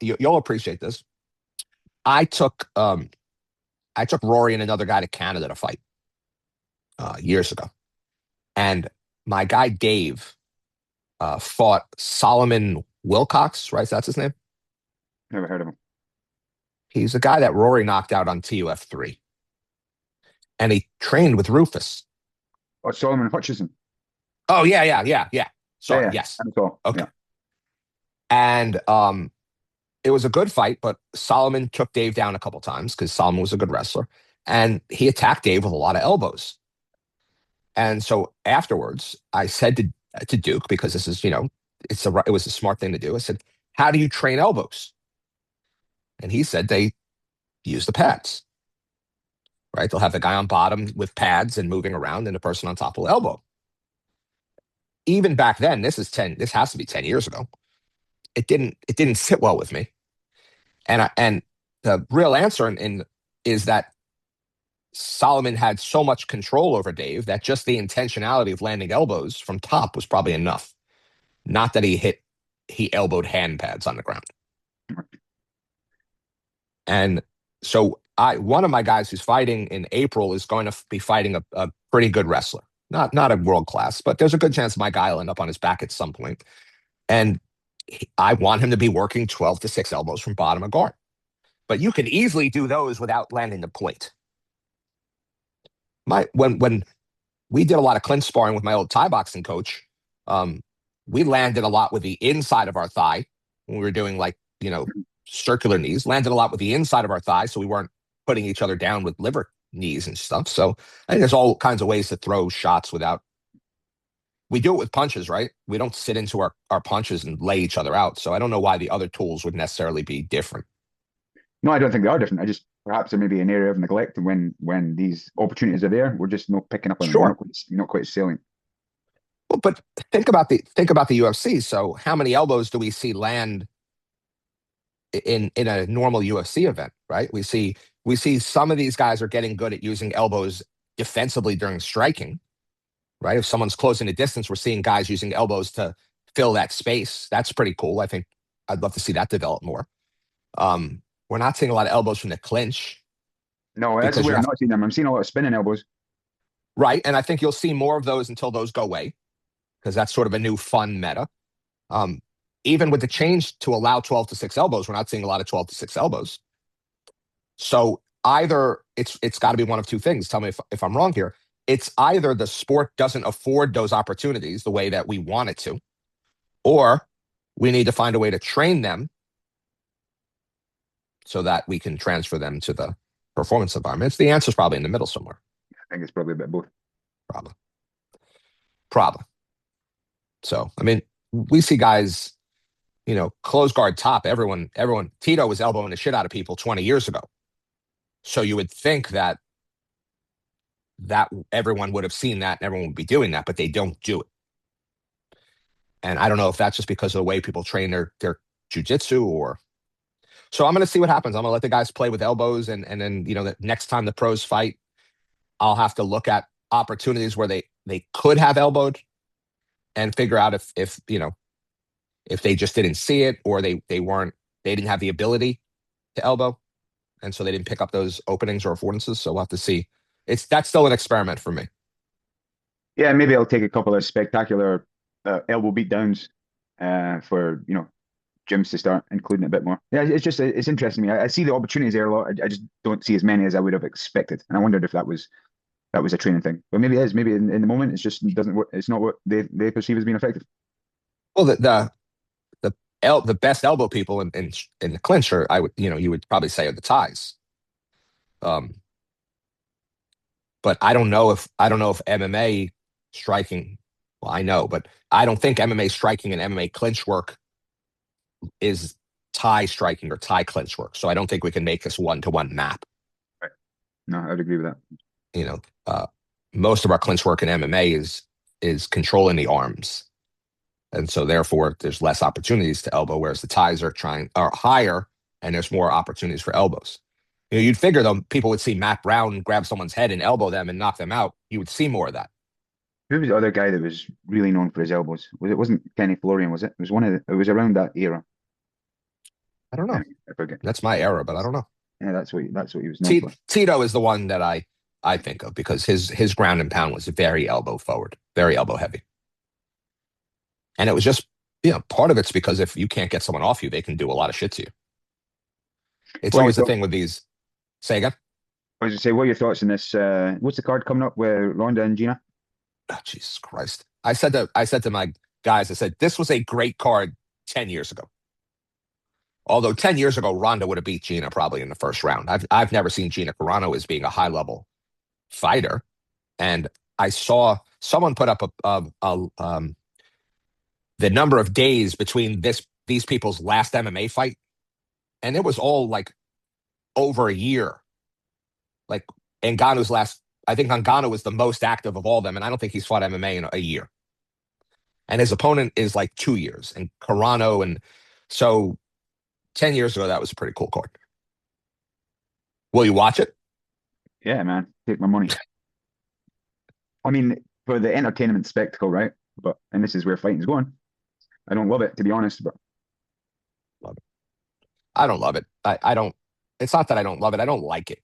you'll appreciate this. I took I took Rory and another guy to Canada to fight years ago, and my guy Dave fought Solomon Wilcox, right? That's his name.
Never heard of him.
He's the guy that Rory knocked out on TUF3, and he trained with Rufus.
Oh, Solomon Hutchison.
Oh yeah.
Yeah,
Sorry,
yeah.
yes.
I saw.
Okay.
Yeah.
And it was a good fight, but Solomon took Dave down a couple times because Solomon was a good wrestler, and he attacked Dave with a lot of elbows. And so afterwards, I said to Duke, because this is, it was a smart thing to do. I said, "How do you train elbows?" And he said they use the pads, right? They'll have the guy on bottom with pads and moving around, and the person on top will elbow. Even back then, this has to be 10 years ago. It didn't sit well with me. And the real answer is that Solomon had so much control over Dave that just the intentionality of landing elbows from top was probably enough. Not that he elbowed hand pads on the ground. And so one of my guys who's fighting in April is going to be fighting a pretty good wrestler. Not a world class, but there's a good chance my guy will end up on his back at some point. And I want him to be working 12 to 6 elbows from bottom of guard. But you can easily do those without landing the point. When we did a lot of clinch sparring with my old Thai boxing coach, we landed a lot with the inside of our thigh when we were doing circular knees, landed a lot with the inside of our thigh, so we weren't putting each other down with liver knees and stuff. So I think there's all kinds of ways to throw shots without. We do it with punches, right? We don't sit into our punches and lay each other out. So I don't know why the other tools would necessarily be different.
No, I don't think they are different. I just perhaps there may be an area of neglect when these opportunities are there. We're just not picking up on them. We're
Sure.
not quite selling.
Well, but think about the UFC. So how many elbows do we see land in a normal UFC event, right? We see some of these guys are getting good at using elbows defensively during striking, right? If someone's closing the distance, we're seeing guys using elbows to fill that space. That's pretty cool. I think I'd love to see that develop more. We're not seeing a lot of elbows from the clinch.
No, that's
because
the
you
way I'm
have
not seeing them. I'm seeing a lot of spinning elbows.
right, and I think you'll see more of those until those go away, because that's sort of a new fun meta. Even with the change to allow 12 to 6 elbows, we're not seeing a lot of 12 to 6 elbows. So either it's got to be one of two things. Tell me if I'm wrong here. It's either the sport doesn't afford those opportunities the way that we want it to, or we need to find a way to train them so that we can transfer them to the performance environments. The answer is probably in the middle somewhere.
I think it's probably a bit of both.
Probably. So, I mean, we see guys, close guard top. Everyone, Tito was elbowing the shit out of people 20 years ago. So you would think that everyone would have seen that and everyone would be doing that, but they don't do it. And I don't know if that's just because of the way people train their jujitsu or. So I'm going to see what happens. I'm going to let the guys play with elbows, and then the next time the pros fight, I'll have to look at opportunities where they could have elbowed, and figure out if they just didn't see it, or they didn't have the ability to elbow, and so they didn't pick up those openings or affordances. So we'll have to see. That's still an experiment for me.
Yeah, maybe I'll take a couple of spectacular elbow beatdowns for gyms to start including it a bit more. Yeah, it's interesting to me. I see the opportunities there a lot. I just don't see as many as I would have expected, and I wondered if that was a training thing. But maybe it is. Maybe in the moment it's just doesn't work. It's not what they perceive as being effective.
Well, the best elbow people in the clinch are, you would probably say, are the Thais. But I don't know if MMA striking. Well, I know, but I don't think MMA striking and MMA clinch work is Thai striking or Thai clinch work. So I don't think we can make this one-to-one map.
Right. No, I would agree with
that. Most of our clinch work in MMA is controlling the arms, and so therefore there's less opportunities to elbow, whereas the Thais are higher, and there's more opportunities for elbows. You'd figure though people would see Matt Brown grab someone's head and elbow them and knock them out. You would see more of that.
Who was the other guy that was really known for his elbows? It wasn't Kenny Florian, was it? It was it was around that era.
I don't know.
I forget.
That's my era, but I don't know.
Yeah, that's what he was known for.
Tito is the one that I think of because his ground and pound was very elbow forward, very elbow heavy. And it was just, part of it's because if you can't get someone off you, they can do a lot of shit to you. It's
What are your
always the
thoughts?
thing with these. Say again?
I was to say, what are your thoughts on this? What's the card coming up with Ronda and Gina?
Oh, Jesus Christ. I said to my guys, I said, this was a great card 10 years ago. Although 10 years ago, Ronda would have beat Gina probably in the first round. I've never seen Gina Carano as being a high level fighter. And I saw someone put up the number of days between these people's last MMA fight, and it was all like over a year. Like Ngannou's last, I think Ngannou was the most active of all of them, and I don't think he's fought MMA in a year. And his opponent is like 2 years, and Carano, and so 10 years ago that was a pretty cool card. Will you watch it?
Yeah, man, take my money. I mean, for the entertainment spectacle, right? But and this is where fighting's going. I don't love it to be honest, but
Love it. I don't love it. I don't. It's not that I don't love it. I don't like it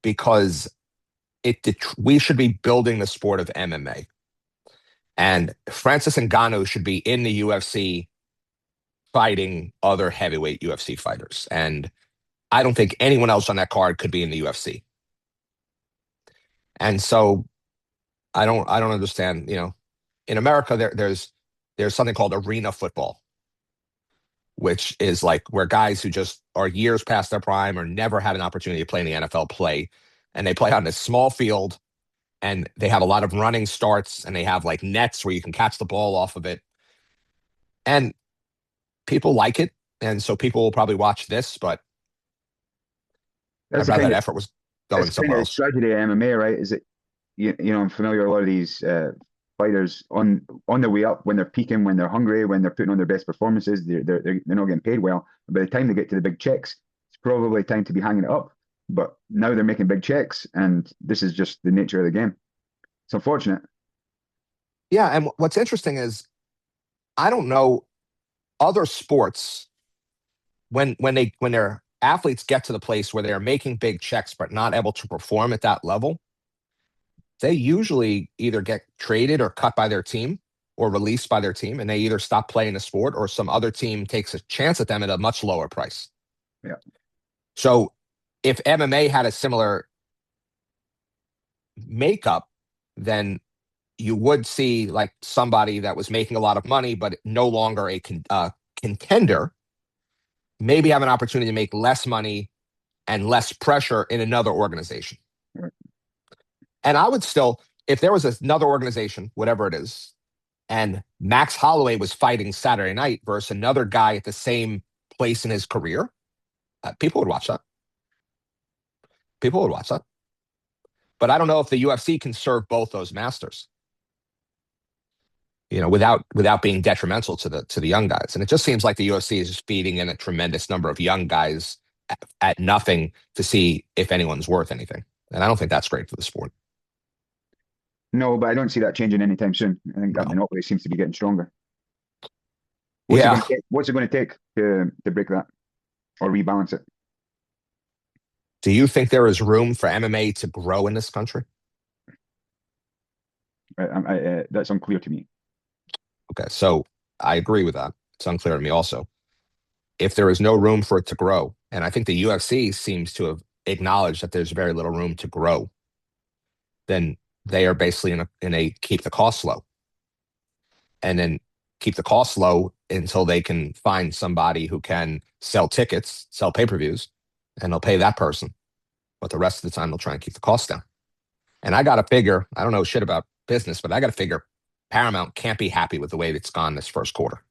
because we should be building the sport of MMA. And Francis Ngannou should be in the UFC fighting other heavyweight UFC fighters. And I don't think anyone else on that card could be in the UFC. And so I don't understand, in America there's something called arena football, which is like where guys who just are years past their prime or never had an opportunity to play in the NFL play, and they play on this small field and they have a lot of running starts and they have like nets where you can catch the ball off of it. And people like it. And so people will probably watch this, but
that's
I'd
the
rather
kind
that
of
effort was
that's
going
the kind
somewhere
of
else.
tragedy of MMA, right? Is it I'm familiar with a lot of these fighters on their way up when they're peaking, when they're hungry, when they're putting on their best performances, they're not getting paid well. By the time they get to the big checks, it's probably time to be hanging it up. But now they're making big checks, and this is just the nature of the game. It's unfortunate.
Yeah. And what's interesting is I don't know other sports when their athletes get to the place where they're making big checks but not able to perform at that level, they usually either get traded or cut by their team or released by their team, and they either stop playing the sport or some other team takes a chance at them at a much lower price.
Yeah,
So if MMA had a similar makeup, then you would see like somebody that was making a lot of money but no longer a contender maybe have an opportunity to make less money and less pressure in another organization.
right.
And I would still, if there was another organization, whatever it is, and Max Holloway was fighting Saturday night versus another guy at the same place in his career, people would watch that. People would watch that. But I don't know if the UFC can serve both those masters, without being detrimental to the young guys. And it just seems like the UFC is just feeding in a tremendous number of young guys at nothing to see if anyone's worth anything. And I don't think that's great for the sport.
No, but I don't see that changing anytime soon. I think that
No.
monopoly seems to be getting stronger. What's it going
Yeah.
to take? What's it going to take to break that or rebalance it?
Do you think there is room for MMA to grow in this country?
That's unclear to me.
Okay, so I agree with that. It's unclear to me also. If there is no room for it to grow, and I think the UFC seems to have acknowledged that there's very little room to grow, then they are basically in a keep the costs low. And then keep the costs low until they can find somebody who can sell tickets, sell pay-per-views, and they'll pay that person. But the rest of the time, they'll try and keep the costs down. And I got to figure, I don't know shit about business, but I got to figure Paramount can't be happy with the way it's gone this first quarter.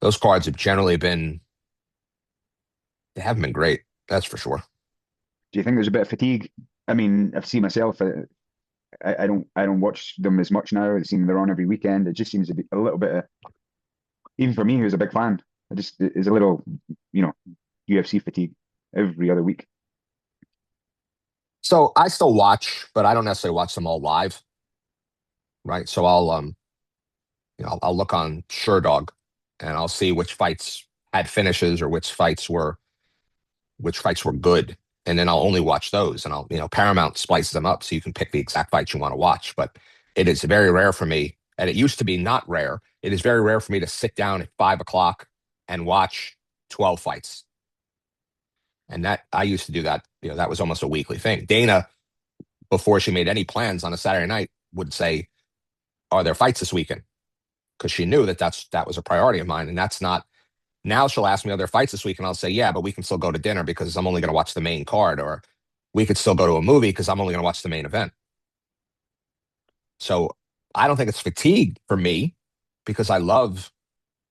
Those cards have generally they haven't been great. That's for sure.
Do you think there's a bit of fatigue? I mean, I've seen myself. I don't watch them as much now. It seems they're on every weekend. It just seems to be a little bit of, even for me, who's a big fan, it's a little, you know, UFC fatigue every other week.
So I still watch, but I don't necessarily watch them all live. Right. So I'll look on SureDog and I'll see which fights had finishes or which fights were which fights were good, and then I'll only watch those. And Paramount splices them up so you can pick the exact fights you want to watch. But it is very rare for me, and it used to be not rare. It is very rare for me to sit down at 5 o'clock and watch 12 fights. And that I used to do that. That was almost a weekly thing. Dana, before she made any plans on a Saturday night, would say, "Are there fights this weekend?" Because she knew that was a priority of mine, and that's not. Now she'll ask me, "Are there fights this week?" And I'll say, "Yeah, but we can still go to dinner because I'm only going to watch the main card," or "We could still go to a movie because I'm only going to watch the main event." So I don't think it's fatigue for me because I love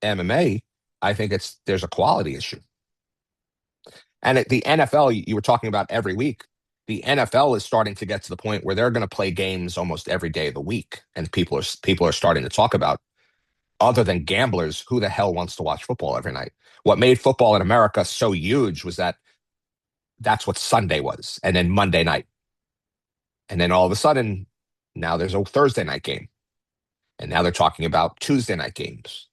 MMA. I think there's a quality issue. And at the NFL, you were talking about every week. The NFL is starting to get to the point where they're going to play games almost every day of the week, and people are starting to talk about, other than gamblers, who the hell wants to watch football every night? What made football in America so huge was that's what Sunday was, and then Monday night, and then all of a sudden, now there's a Thursday night game, and now they're talking about Tuesday night games,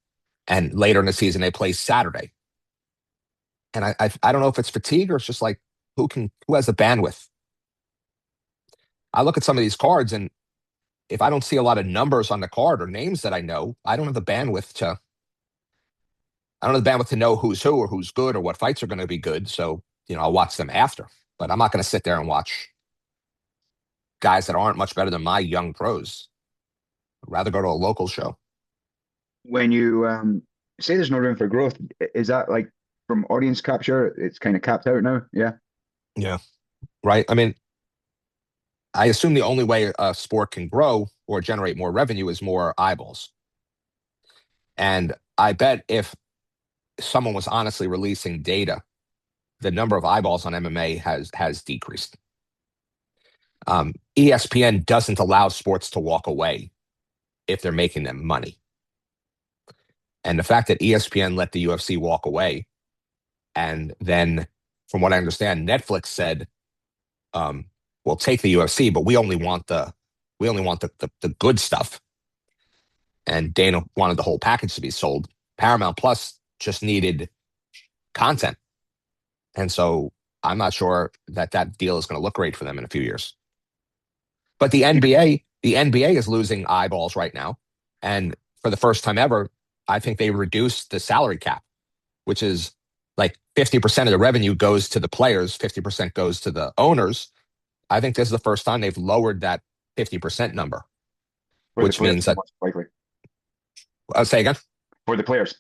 and later in the season they play Saturday. And I don't know if it's fatigue or it's just like who has the bandwidth. I look at some of these cards, and if I don't see a lot of numbers on the card or names that I know, I don't have the bandwidth to know who's who or who's good or what fights are going to be good. So, I'll watch them after, but I'm not going to sit there and watch guys that aren't much better than my young pros. I'd rather go to a local show.
When you say there's no room for growth, is that like from audience capture? It's kind of capped out now. Yeah.
Yeah. Right. I mean, I assume the only way a sport can grow or generate more revenue is more eyeballs. And I bet if someone was honestly releasing data, the number of eyeballs on MMA has decreased. ESPN doesn't allow sports to walk away if they're making them money. And the fact that ESPN let the UFC walk away, and then, from what I understand, Netflix said, "We'll take the UFC, but we only want the good stuff." And Dana wanted the whole package to be sold. Paramount Plus just needed content, and so I'm not sure that deal is going to look great for them in a few years. But the NBA is losing eyeballs right now, and for the first time ever, I think they reduced the salary cap, which is like 50% of the revenue goes to the players, 50% goes to the owners. I think this is the first time they've lowered that 50% number,
For the
which
players,
means that,
most likely.
say again.
For the players.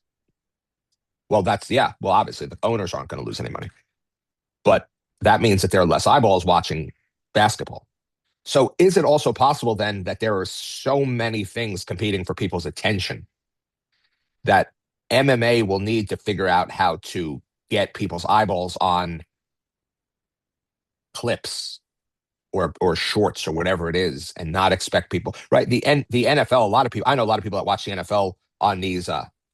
Well, well, obviously the owners aren't going to lose any money, but that means that there are less eyeballs watching basketball. So is it also possible then that there are so many things competing for people's attention that MMA will need to figure out how to get people's eyeballs on clips or shorts or whatever it is, and not expect people, right? The NFL, I know a lot of people that watch the NFL on these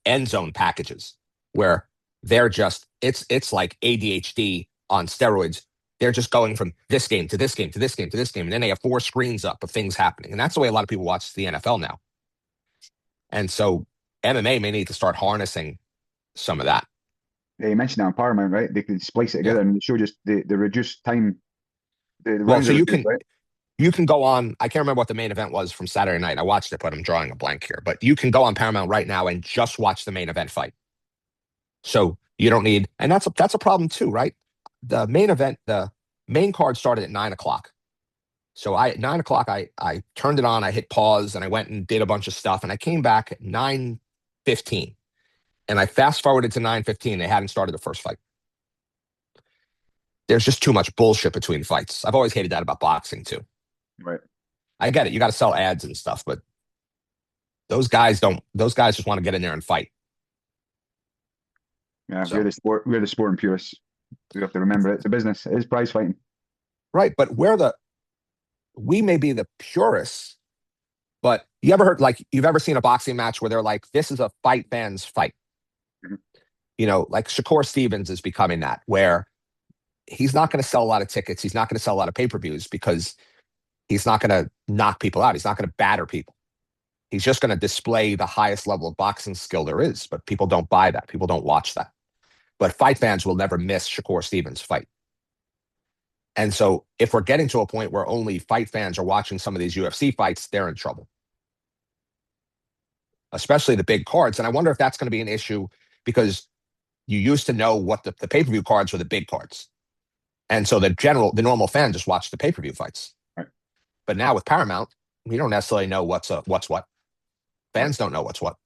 end zone packages where they're just, it's like ADHD on steroids. They're just going from this game to this game to this game to this game, and then they have 4 screens up of things happening. And that's the way a lot of people watch the NFL now. And so MMA may need to start harnessing some of that.
Yeah, you mentioned that on Paramount, right? They could splice it together,
Yeah.
and they show just the reduced time. The
Well,
rounds
so
are reduced, right?
you can go on. I can't remember what the main event was from Saturday night. I watched it, but I'm drawing a blank here. But you can go on Paramount right now and just watch the main event fight. So you don't need, and that's a problem too, right? The main event, the main card started at 9 o'clock. So at 9 o'clock, I turned it on, I hit pause, and I went and did a bunch of stuff, and I came back at 9:15, and I fast forwarded to 9:15. They hadn't started the first fight. There's just too much bullshit between fights. I've always hated that about boxing too.
Right.
I get it. You got to sell ads and stuff, but those guys don't. Those guys just want to get in there and fight.
Yeah,
So
we're the sporting purists. We have to remember it's a business. It is prize fighting.
right, but we may be the purists, but you ever heard, like, you've ever seen a boxing match where they're like, "This is a fight fan's fight."
Mhm.
Like Shakur Stevens is becoming that, where he's not going to sell a lot of tickets. He's not going to sell a lot of pay-per-views because he's not going to knock people out. He's not going to batter people. He's just going to display the highest level of boxing skill there is, but people don't buy that. People don't watch that. but fight fans will never miss Shakur Stevens' fight. And so if we're getting to a point where only fight fans are watching some of these UFC fights, they're in trouble, especially the big cards. And I wonder if that's going to be an issue because you used to know what the pay-per-view cards were, the big cards. And so the normal fan just watched the pay-per-view fights.
Right.
But now with Paramount, we don't necessarily know what's what. Fans don't know what's what.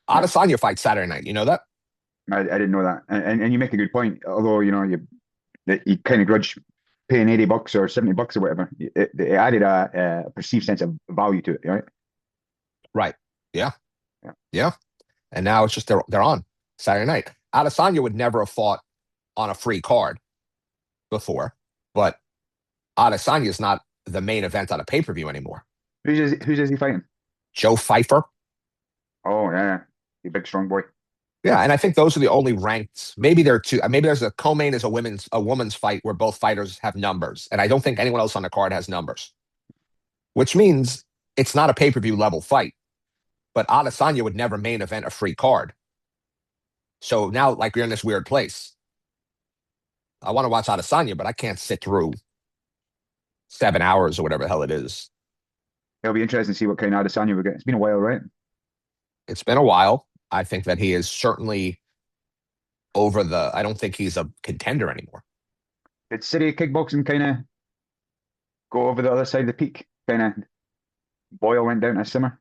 Yeah.
Adesanya fight Saturday night. You know that?
I didn't know that, and you make a good point. Although you kind of grudge paying $80 or $70 or whatever. It added a perceived sense of value to it, right?
Right. Yeah.
Yeah.
Yeah. And now it's just they're on Saturday night. Adesanya would never have fought on a free card before, but Adesanya is not the main event on a pay-per-view anymore.
Who's is he fighting?
Joe Pfeiffer.
Oh yeah, the big strong boy.
Yeah, and I think those are the only ranked. Maybe there are two. Maybe there's a co-main is a woman's fight where both fighters have numbers, and I don't think anyone else on the card has numbers, which means it's not a pay-per-view level fight. But Adesanya would never main event a free card. So now, like, you're in this weird place. I want to watch Adesanya, but I can't sit through 7 hours or whatever the hell it is.
It'll be interesting to see what kind of Adesanya we get. It's been a while, right?
It's been a while. I think that he is certainly over the. I don't think he's a contender anymore.
Did City kickboxing kind of go over the other side of the peak? Kind of boil went down to simmer.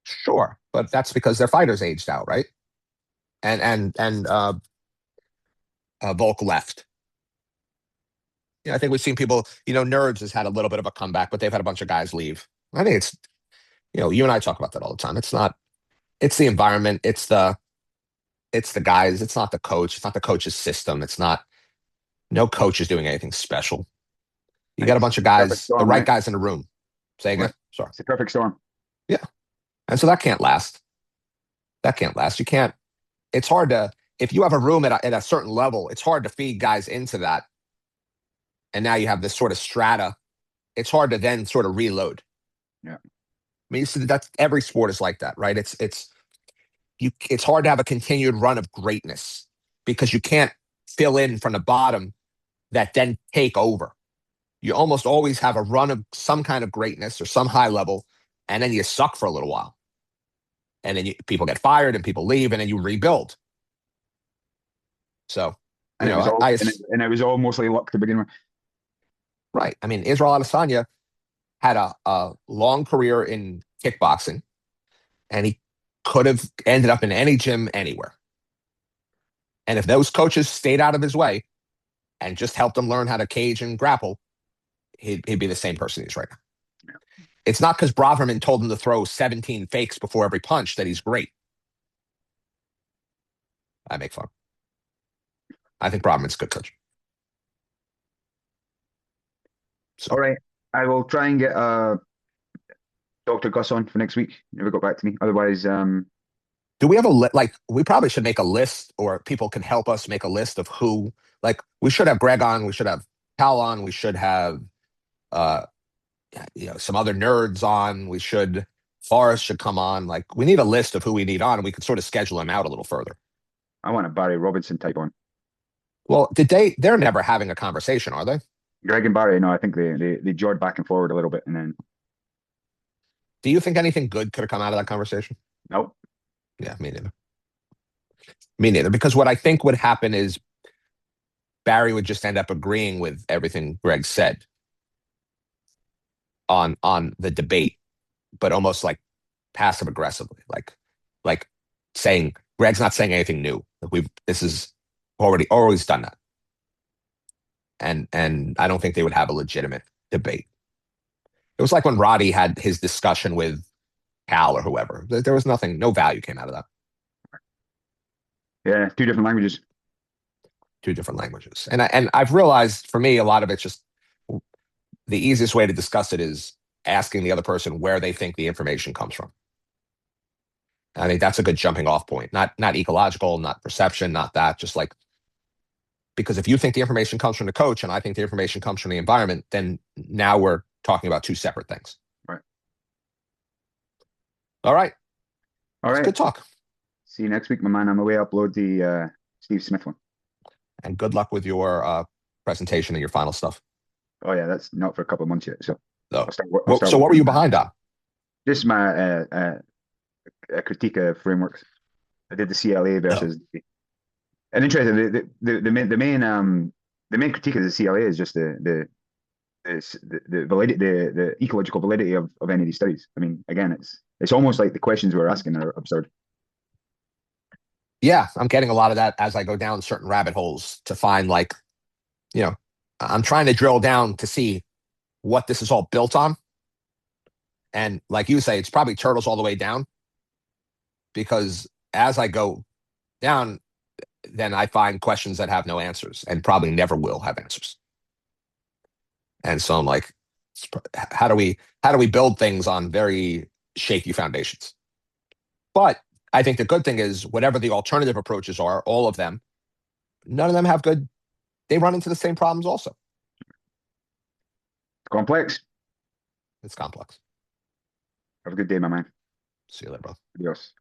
Sure, but that's because their fighters aged out, right? And Volk left. Yeah, I think we've seen people. Nerds has had a little bit of a comeback, but they've had a bunch of guys leave. I think it's. You and I talk about that all the time. It's not. It's the environment. It's the guys. It's not the coach. It's not the coach's system. It's not. No coach is doing anything special. You got a bunch of guys,
storm,
the right
right?
guys in the room. Say again.
Right.
Sorry.
It's a perfect storm.
Yeah. And so that can't last. That can't last. You can't. It's hard to, if you have a room at a certain level, it's hard to feed guys into that. And now you have this sort of strata. It's hard to then sort of reload.
Yeah.
I mean, you see that's every sport is like that, right? It's hard to have a continued run of greatness because you can't fill in from the bottom that then take over. You almost always have a run of some kind of greatness or some high level, and then you suck for a little while. And then people get fired and people leave, and then you rebuild. So,
And it was all mostly luck to begin with.
Right. I mean, Israel Adesanya had a long career in kickboxing, and he could have ended up in any gym anywhere. And if those coaches stayed out of his way and just helped him learn how to cage and grapple, he'd be the same person he is right now. Yeah. It's not because Braverman told him to throw 17 fakes before every punch that he's great. I make fun. I think Braverman's a good coach.
So. All right. I will try and get Dr. Gus on for next week. Never got back to me. Otherwise,
do we have we probably should make a list, or people can help us make a list of who, we should have Greg on, we should have Cal on, we should have some other nerds on, Forrest should come on. We need a list of who we need on, and we could sort of schedule him out a little further.
I want a Barry Robinson type on.
Well, they're never having a conversation, are they?
Greg and Barry, no, I think they jored back and forward a little bit, and then.
Do you think anything good could have come out of that conversation?
Nope.
Yeah, me neither. Me neither. Because what I think would happen is Barry would just end up agreeing with everything Greg said on the debate, but almost passive aggressively, like saying Greg's not saying anything new. This is always done that. And I don't think they would have a legitimate debate. It was like when Roddy had his discussion with Cal or whoever. There was no value came out of that.
Yeah, two different languages.
Two different languages. And I've realized, for me, a lot of it's just the easiest way to discuss it is asking the other person where they think the information comes from. I think that's a good jumping off point. Not ecological, not perception, not that. Just because if you think the information comes from the coach and I think the information comes from the environment, then now we're talking about two separate things.
Right.
All right.
All right.
Good talk.
See you next week, my man. I'm away. Upload the Steve Smith one.
And good luck with your presentation and your final stuff.
Oh yeah, that's not for a couple of months yet. So
So,
I'll start
so what were
working
you
on that.
behind on?
Just my critique of frameworks. I did the CLA
No.
versus and interesting. The main critique of the CLA is just the validity, the ecological validity of any of these studies. I mean, again, it's almost like the questions we're asking are absurd.
Yeah, I'm getting a lot of that as I go down certain rabbit holes to find like, you know, I'm trying to drill down to see what this is all built on. And like you say, it's probably turtles all the way down because as I go down, then I find questions that have no answers and probably never will have answers. And so I'm like, how do we build things on very shaky foundations? But I think the good thing is whatever the alternative approaches are, all of them, none of them have good. They run into the same problems also.
Complex.
It's complex.
Have a good day, my man.
See you later, bro.
Adios.